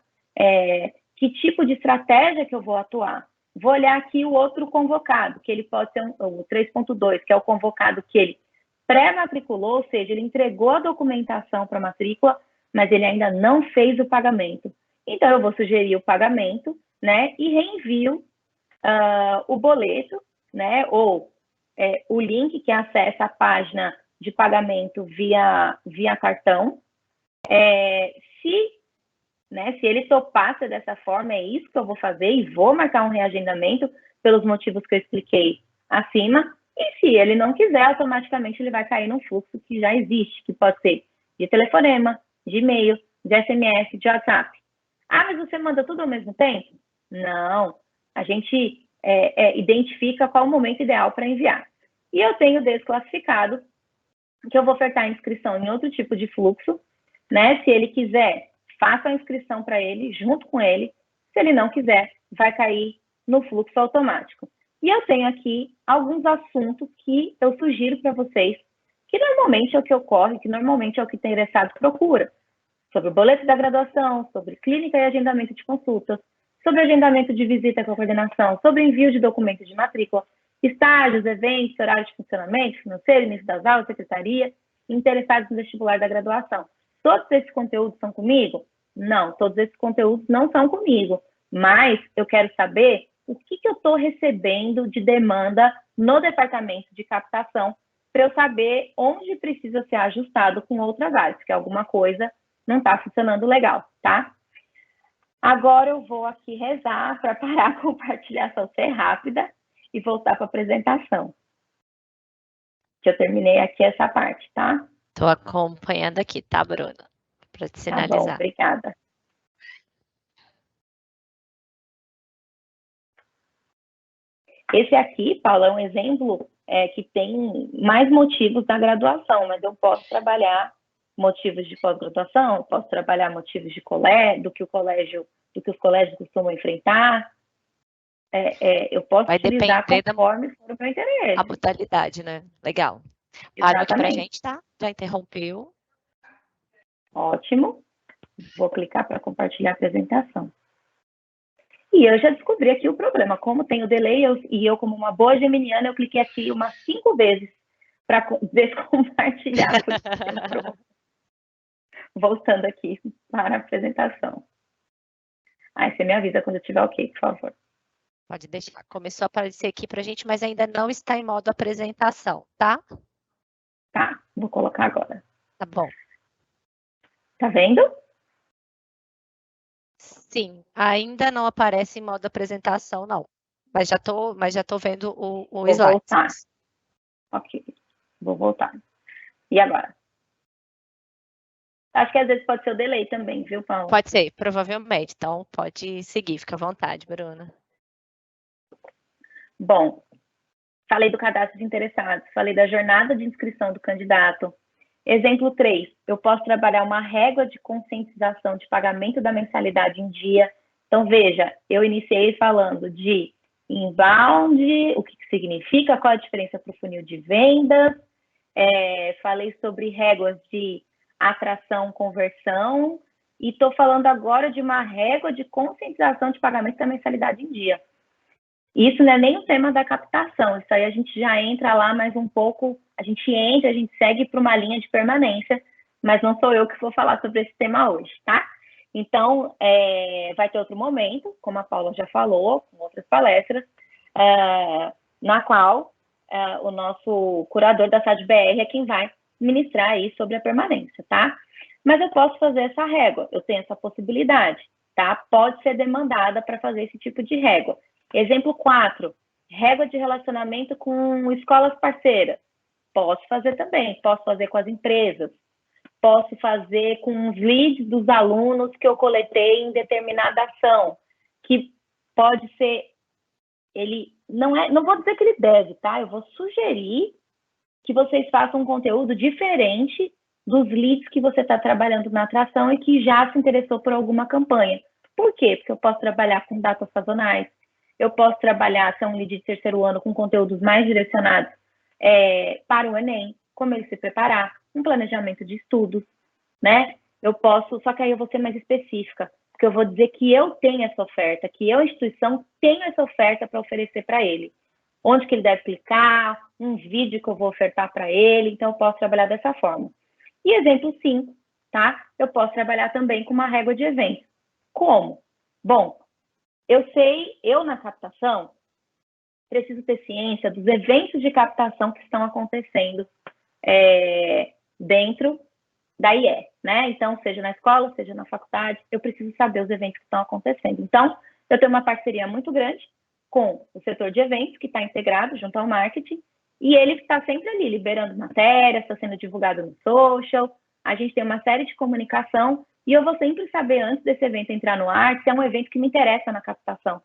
que tipo de estratégia que eu vou atuar. Vou olhar aqui o outro convocado, que ele pode ser o 3.2, que é o convocado que ele pré-matriculou, ou seja, ele entregou a documentação para a matrícula, mas ele ainda não fez o pagamento. Então, eu vou sugerir o pagamento, né, e reenvio o boleto, né, ou o link que acessa a página de pagamento via cartão. Se ele topar ser dessa forma, é isso que eu vou fazer e vou marcar um reagendamento pelos motivos que eu expliquei acima. E se ele não quiser, automaticamente ele vai cair num fluxo que já existe, que pode ser de telefonema, de e-mail, de SMS, de WhatsApp. Ah, mas você manda tudo ao mesmo tempo? Não. A gente identifica qual o momento ideal para enviar. E eu tenho desclassificado, que eu vou ofertar a inscrição em outro tipo de fluxo, né? Se ele quiser, faça a inscrição para ele, junto com ele. Se ele não quiser, vai cair no fluxo automático. E eu tenho aqui alguns assuntos que eu sugiro para vocês, que normalmente é o que ocorre, que normalmente é o que o interessado procura. Sobre o boleto da graduação, sobre clínica e agendamento de consultas, sobre agendamento de visita com a coordenação, sobre envio de documentos de matrícula, estágios, eventos, horário de funcionamento, financeiro, início das aulas, secretaria, interessados no vestibular da graduação. Todos esses conteúdos são comigo? Não, todos esses conteúdos não são comigo, mas eu quero saber o que eu estou recebendo de demanda no departamento de captação para eu saber onde precisa ser ajustado com outras áreas, porque alguma coisa não está funcionando legal, tá? Agora eu vou aqui rezar para parar a compartilhação, ser rápida e voltar para a apresentação. Que eu terminei aqui essa parte, tá? Estou acompanhando aqui, tá, Bruna? Para te sinalizar. Tá bom, obrigada. Esse aqui, Paula, é um exemplo que tem mais motivos da graduação, mas eu posso trabalhar motivos de pós-graduação, posso trabalhar motivos de colégio, do que os colégios costumam enfrentar. Eu posso utilizar conforme for o meu interesse. A modalidade, né? Legal. Parou aqui pra gente, tá? Já interrompeu. Ótimo. Vou clicar para compartilhar a apresentação. E eu já descobri aqui o problema. Como tem o delay, eu como uma boa geminiana, eu cliquei aqui umas 5 vezes para descompartilhar. Voltando aqui para a apresentação. Aí você me avisa quando eu tiver ok, por favor. Pode deixar. Começou a aparecer aqui para a gente, mas ainda não está em modo apresentação, tá? Tá, vou colocar agora. Tá bom. Tá vendo? Sim, ainda não aparece em modo apresentação, não. Mas já tô vendo o slide. Vou voltar. Ok, vou voltar. E agora? Acho que às vezes pode ser o delay também, viu, Paulo? Pode ser, provavelmente. Então, pode seguir, fica à vontade, Bruna. Bom, falei do cadastro de interessados, falei da jornada de inscrição do candidato. Exemplo 3, eu posso trabalhar uma régua de conscientização de pagamento da mensalidade em dia. Então, veja, eu iniciei falando de inbound, o que significa, qual a diferença para o funil de vendas, falei sobre réguas de atração, conversão, e estou falando agora de uma régua de conscientização de pagamento da mensalidade em dia. Isso não é nem o tema da captação, isso aí a gente já entra lá mais um pouco, a gente segue para uma linha de permanência, mas não sou eu que vou falar sobre esse tema hoje, tá? Então, vai ter outro momento, como a Paula já falou, com outras palestras, na qual o nosso curador da SAD-BR é quem vai ministrar aí sobre a permanência, tá? Mas eu posso fazer essa régua, eu tenho essa possibilidade, tá? Pode ser demandada para fazer esse tipo de régua. Exemplo 4, régua de relacionamento com escolas parceiras. Posso fazer também, posso fazer com as empresas, posso fazer com os leads dos alunos que eu coletei em determinada ação, que pode ser, não vou dizer que ele deve, tá? Eu vou sugerir que vocês façam um conteúdo diferente dos leads que você está trabalhando na atração e que já se interessou por alguma campanha. Por quê? Porque eu posso trabalhar com datas sazonais, eu posso trabalhar, se é um lead de terceiro ano, com conteúdos mais direcionados para o Enem, como ele se preparar, um planejamento de estudos, né? Eu posso, só que aí eu vou ser mais específica, porque eu vou dizer que eu tenho essa oferta, que eu, instituição, tenho essa oferta para oferecer para ele. Onde que ele deve clicar, um vídeo que eu vou ofertar para ele, então eu posso trabalhar dessa forma. E exemplo 5, tá? Eu posso trabalhar também com uma régua de eventos. Como? Bom, eu na captação, preciso ter ciência dos eventos de captação que estão acontecendo dentro da IE, né? Então, seja na escola, seja na faculdade, eu preciso saber os eventos que estão acontecendo. Então, eu tenho uma parceria muito grande com o setor de eventos, que está integrado junto ao marketing, e ele está sempre ali, liberando matérias, está sendo divulgado no social, a gente tem uma série de comunicação, e eu vou sempre saber, antes desse evento entrar no ar, se é um evento que me interessa na captação.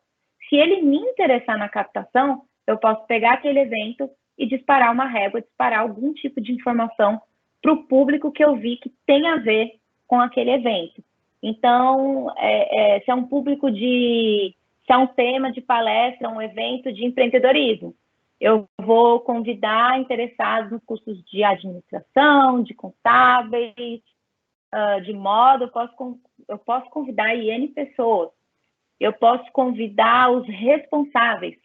Se ele me interessar na captação, eu posso pegar aquele evento e disparar uma régua, disparar algum tipo de informação para o público que eu vi que tem a ver com aquele evento. Então, se é um público se é um tema de palestra, um evento de empreendedorismo, eu vou convidar interessados nos cursos de administração, de contábeis, de moda, eu posso convidar N pessoas. Eu posso convidar os responsáveis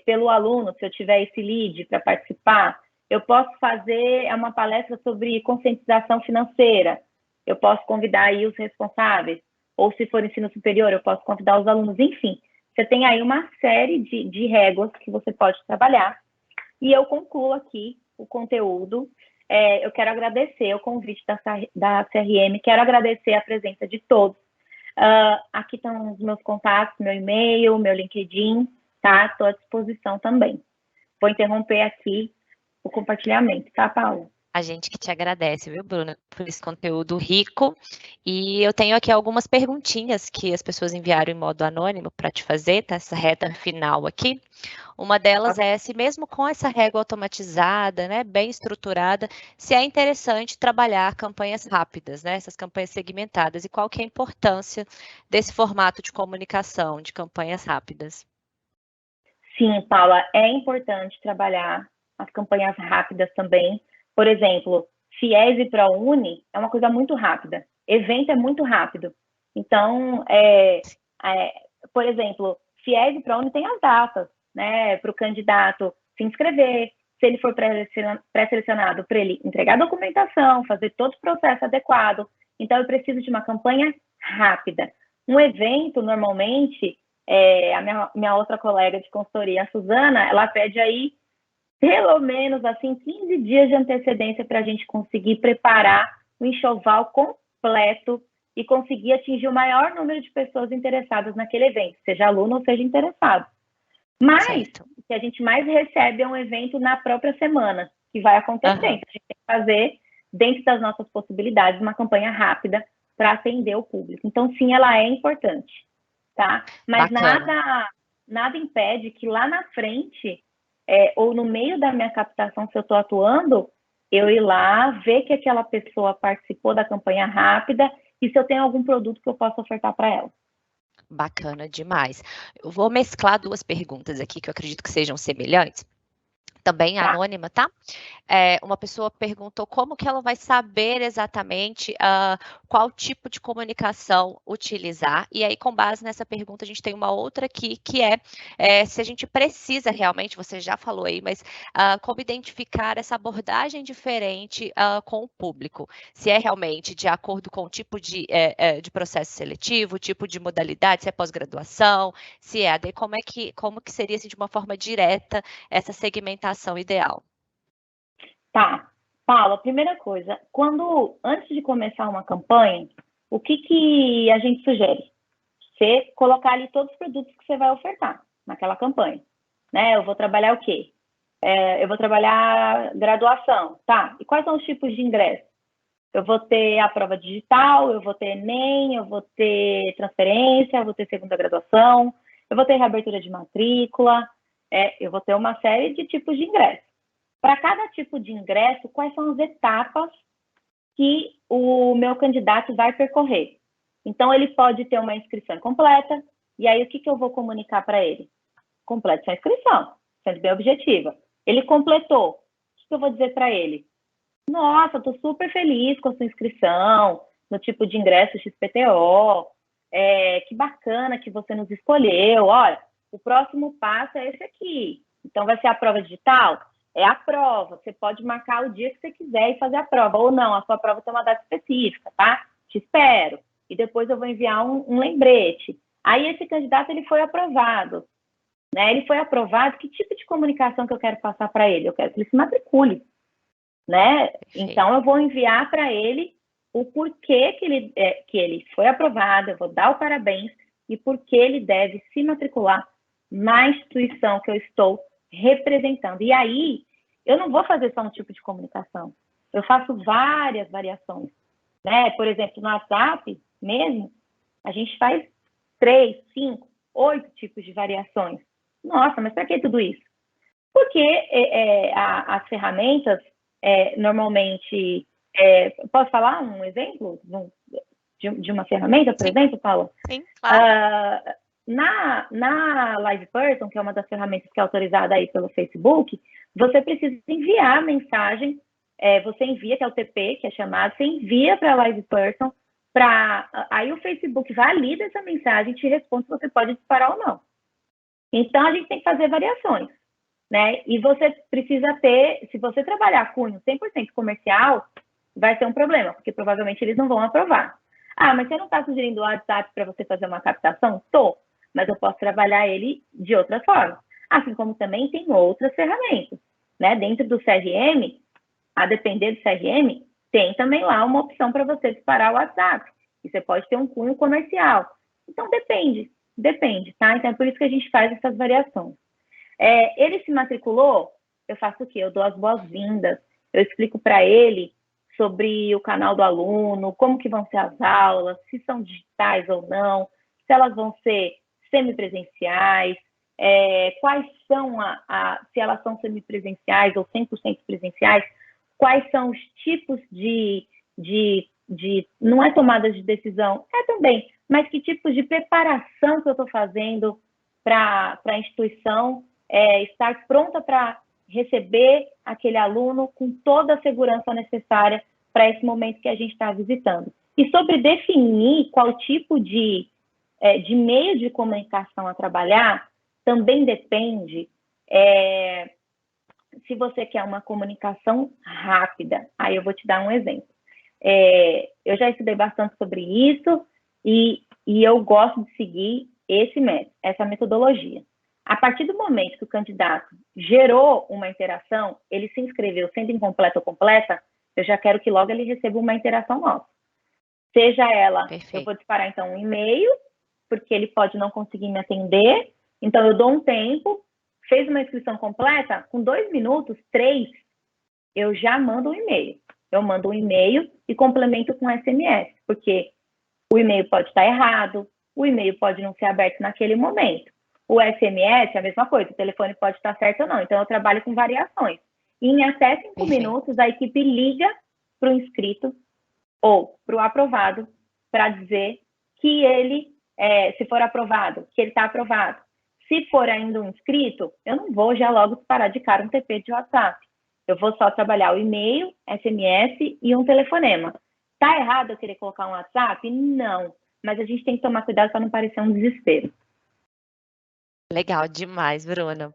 pelo aluno, se eu tiver esse lead para participar. Eu posso fazer uma palestra sobre conscientização financeira. Eu posso convidar aí os responsáveis. Ou se for ensino superior, eu posso convidar os alunos. Enfim, você tem aí uma série de réguas que você pode trabalhar. E eu concluo aqui o conteúdo. Eu quero agradecer o convite da CRM, quero agradecer a presença de todos. Aqui estão os meus contatos, meu e-mail, meu LinkedIn, tá? Estou à disposição também. Vou interromper aqui o compartilhamento, tá, Paula? A gente que te agradece, viu, Bruna, por esse conteúdo rico. E eu tenho aqui algumas perguntinhas que as pessoas enviaram em modo anônimo para te fazer, tá? Essa reta final aqui. Uma delas é se mesmo com essa régua automatizada, né, bem estruturada, se é interessante trabalhar campanhas rápidas, né, essas campanhas segmentadas, e qual que é a importância desse formato de comunicação, de campanhas rápidas? Sim, Paula, é importante trabalhar as campanhas rápidas também. Por exemplo, FIES e ProUni é uma coisa muito rápida. Evento é muito rápido. Então, por exemplo, FIES e ProUni tem as datas, né, para o candidato se inscrever, se ele for pré-selecionado, para ele entregar a documentação, fazer todo o processo adequado. Então, eu preciso de uma campanha rápida. Um evento, normalmente, a minha outra colega de consultoria, a Suzana, ela pede aí pelo menos assim 15 dias de antecedência para a gente conseguir preparar o enxoval completo e conseguir atingir o maior número de pessoas interessadas naquele evento, seja aluno ou seja interessado. Mas Certo. o que a gente mais recebe é um evento na própria semana, que vai acontecer. Então, a gente tem que fazer, dentro das nossas possibilidades, uma campanha rápida para atender o público. Então, sim, ela é importante, tá? Mas nada impede que lá na frente, ou no meio da minha captação, se eu estou atuando, eu ir lá, ver que aquela pessoa participou da campanha rápida e se eu tenho algum produto que eu possa ofertar para ela. Bacana demais. Eu vou mesclar duas perguntas aqui que eu acredito que sejam semelhantes. Também anônima, tá? Uma pessoa perguntou como que ela vai saber exatamente qual tipo de comunicação utilizar. E aí, com base nessa pergunta, a gente tem uma outra aqui, que se a gente precisa realmente, você já falou aí, mas como identificar essa abordagem diferente com o público? Se é realmente de acordo com o tipo de processo seletivo, tipo de modalidade, se é pós-graduação, se é AD, como que seria, assim, de uma forma direta, essa segmentação ideal? Tá. Paula, primeira coisa, antes de começar uma campanha, o que a gente sugere? Você colocar ali todos os produtos que você vai ofertar naquela campanha. Né? Eu vou trabalhar o quê? Eu vou trabalhar graduação, tá? E quais são os tipos de ingresso? Eu vou ter a prova digital, eu vou ter Enem, eu vou ter transferência, eu vou ter segunda graduação, eu vou ter reabertura de matrícula, eu vou ter uma série de tipos de ingresso. Para cada tipo de ingresso, quais são as etapas que o meu candidato vai percorrer? Então, ele pode ter uma inscrição incompleta, e aí o que eu vou comunicar para ele? Complete sua inscrição, sendo bem objetiva. Ele completou, o que eu vou dizer para ele? Nossa, estou super feliz com a sua inscrição, no tipo de ingresso XPTO, que bacana que você nos escolheu. Olha, o próximo passo é esse aqui. Então, vai ser a prova digital? É a prova. Você pode marcar o dia que você quiser e fazer a prova. Ou não, a sua prova tem uma data específica, tá? Te espero. E depois eu vou enviar um lembrete. Aí, esse candidato, ele foi aprovado. Né? Ele foi aprovado, que tipo de comunicação que eu quero passar para ele? Eu quero que ele se matricule. Né? Então, eu vou enviar para ele o porquê que ele foi aprovado, eu vou dar o parabéns e por que ele deve se matricular na instituição que eu estou representando. E aí, eu não vou fazer só um tipo de comunicação, eu faço várias variações. Né? Por exemplo, no WhatsApp mesmo, a gente faz 3, 5, 8 tipos de variações. Nossa, mas para que tudo isso? Porque as ferramentas, normalmente, posso falar um exemplo de uma ferramenta, por exemplo, Paula? Sim, claro. Na LivePerson, que é uma das ferramentas que é autorizada aí pelo Facebook, você precisa enviar a mensagem, você envia, que é o TP, que é chamado, você envia para a LivePerson, aí o Facebook valida essa mensagem e te responde se você pode disparar ou não. Então, a gente tem que fazer variações. Né? E você precisa ter, se você trabalhar cunho 100% comercial, vai ser um problema, porque provavelmente eles não vão aprovar. Ah, mas você não está sugerindo o WhatsApp para você fazer uma captação? Estou, mas eu posso trabalhar ele de outra forma. Assim como também tem outras ferramentas. Né? Dentro do CRM, a depender do CRM, tem também lá uma opção para você disparar o WhatsApp. E você pode ter um cunho comercial. Então, depende, tá? Então, é por isso que a gente faz essas variações. Ele se matriculou, eu faço o quê? Eu dou as boas-vindas, eu explico para ele sobre o canal do aluno, como que vão ser as aulas, se são digitais ou não, se elas vão ser semipresenciais, quais são, se elas são semipresenciais ou 100% presenciais, quais são os tipos de não é tomada de decisão, também, mas que tipos de preparação que eu estou fazendo para a instituição estar pronta para receber aquele aluno com toda a segurança necessária para esse momento que a gente está visitando. E sobre definir qual tipo de meio de comunicação a trabalhar, também depende se você quer uma comunicação rápida. Aí eu vou te dar um exemplo. Eu já estudei bastante sobre isso e eu gosto de seguir esse método, essa metodologia. A partir do momento que o candidato gerou uma interação, ele se inscreveu sendo incompleta ou completa, eu já quero que logo ele receba uma interação nossa. Seja ela, Perfeito. Eu vou disparar então um e-mail, porque ele pode não conseguir me atender, então eu dou um tempo, fez uma inscrição completa, com 2 minutos, 3, eu já mando um e-mail. Eu mando um e-mail e complemento com SMS, porque o e-mail pode estar errado, o e-mail pode não ser aberto naquele momento. O SMS é a mesma coisa, o telefone pode estar certo ou não. Então, eu trabalho com variações. E em até 5 minutos, a equipe liga para o inscrito ou para o aprovado para dizer que ele, se for aprovado, que ele está aprovado. Se for ainda um inscrito, eu não vou já logo disparar de cara um TP de WhatsApp. Eu vou só trabalhar o e-mail, SMS e um telefonema. Tá errado eu querer colocar um WhatsApp? Não. Mas a gente tem que tomar cuidado para não parecer um desespero. Legal demais, Bruna.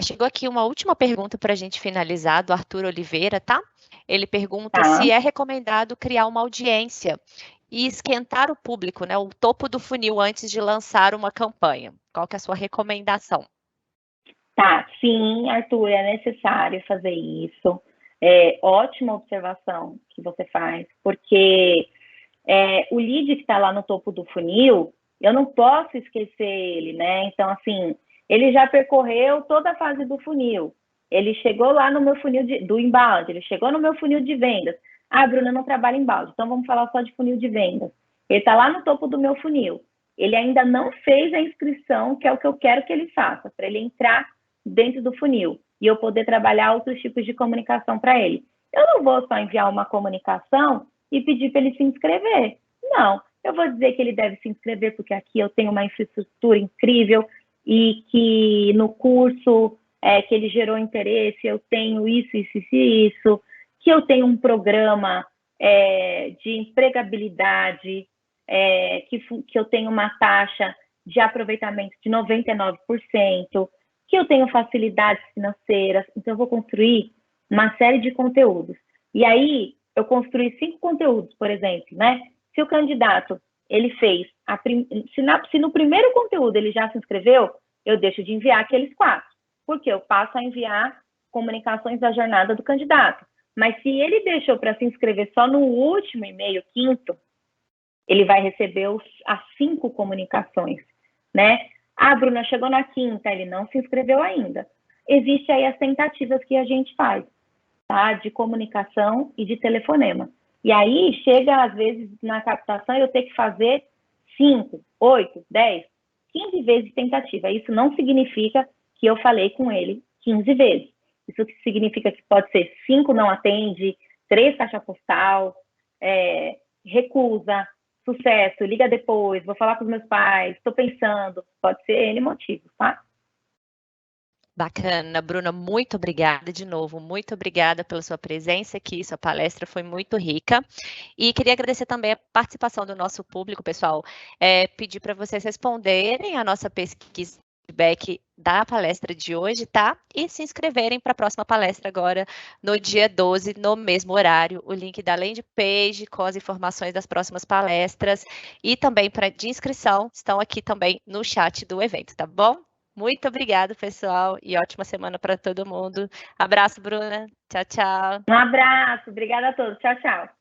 Chegou aqui uma última pergunta para a gente finalizar, do Arthur Oliveira, tá? Ele pergunta se é recomendado criar uma audiência e esquentar o público, né, o topo do funil antes de lançar uma campanha. Qual que é a sua recomendação? Tá, sim, Arthur, é necessário fazer isso. Ótima observação que você faz, porque o lead que está lá no topo do funil, eu não posso esquecer ele, né? Então, assim, ele já percorreu toda a fase do funil. Ele chegou lá no meu funil do inbound, ele chegou no meu funil de vendas. Ah, Bruna, não trabalha inbound, então vamos falar só de funil de vendas. Ele está lá no topo do meu funil. Ele ainda não fez a inscrição, que é o que eu quero que ele faça, para ele entrar dentro do funil e eu poder trabalhar outros tipos de comunicação para ele. Eu não vou só enviar uma comunicação e pedir para ele se inscrever. Não, eu vou dizer que ele deve se inscrever porque aqui eu tenho uma infraestrutura incrível e que no curso que ele gerou interesse, eu tenho isso, que eu tenho um programa de empregabilidade, que eu tenho uma taxa de aproveitamento de 99%, que eu tenho facilidades financeiras, então eu vou construir uma série de conteúdos. E aí, eu construí 5 conteúdos, por exemplo, né? Se o candidato, ele fez, se no primeiro conteúdo ele já se inscreveu, eu deixo de enviar aqueles 4, porque eu passo a enviar comunicações da jornada do candidato. Mas se ele deixou para se inscrever só no último e-mail, 5º, ele vai receber as 5 comunicações, né? Ah, Bruna, chegou na 5ª, ele não se inscreveu ainda. Existem aí as tentativas que a gente faz, tá? De comunicação e de telefonema. E aí, chega, às vezes, na captação, eu tenho que fazer 5, 8, 10, 15 vezes tentativa. Isso não significa que eu falei com ele 15 vezes. Isso significa que pode ser 5 não atende, 3 caixa postal, recusa, sucesso, liga depois, vou falar com os meus pais, estou pensando, pode ser N motivo, tá? Bacana, Bruna, muito obrigada de novo, muito obrigada pela sua presença aqui, sua palestra foi muito rica. E queria agradecer também a participação do nosso público, pessoal, pedir para vocês responderem a nossa pesquisa feedback da palestra de hoje, tá? E se inscreverem para a próxima palestra agora, no dia 12, no mesmo horário. O link da landing page com as informações das próximas palestras e também de inscrição estão aqui também no chat do evento, tá bom? Muito obrigada, pessoal, e ótima semana para todo mundo. Abraço, Bruna. Tchau, tchau. Um abraço, obrigada a todos. Tchau, tchau.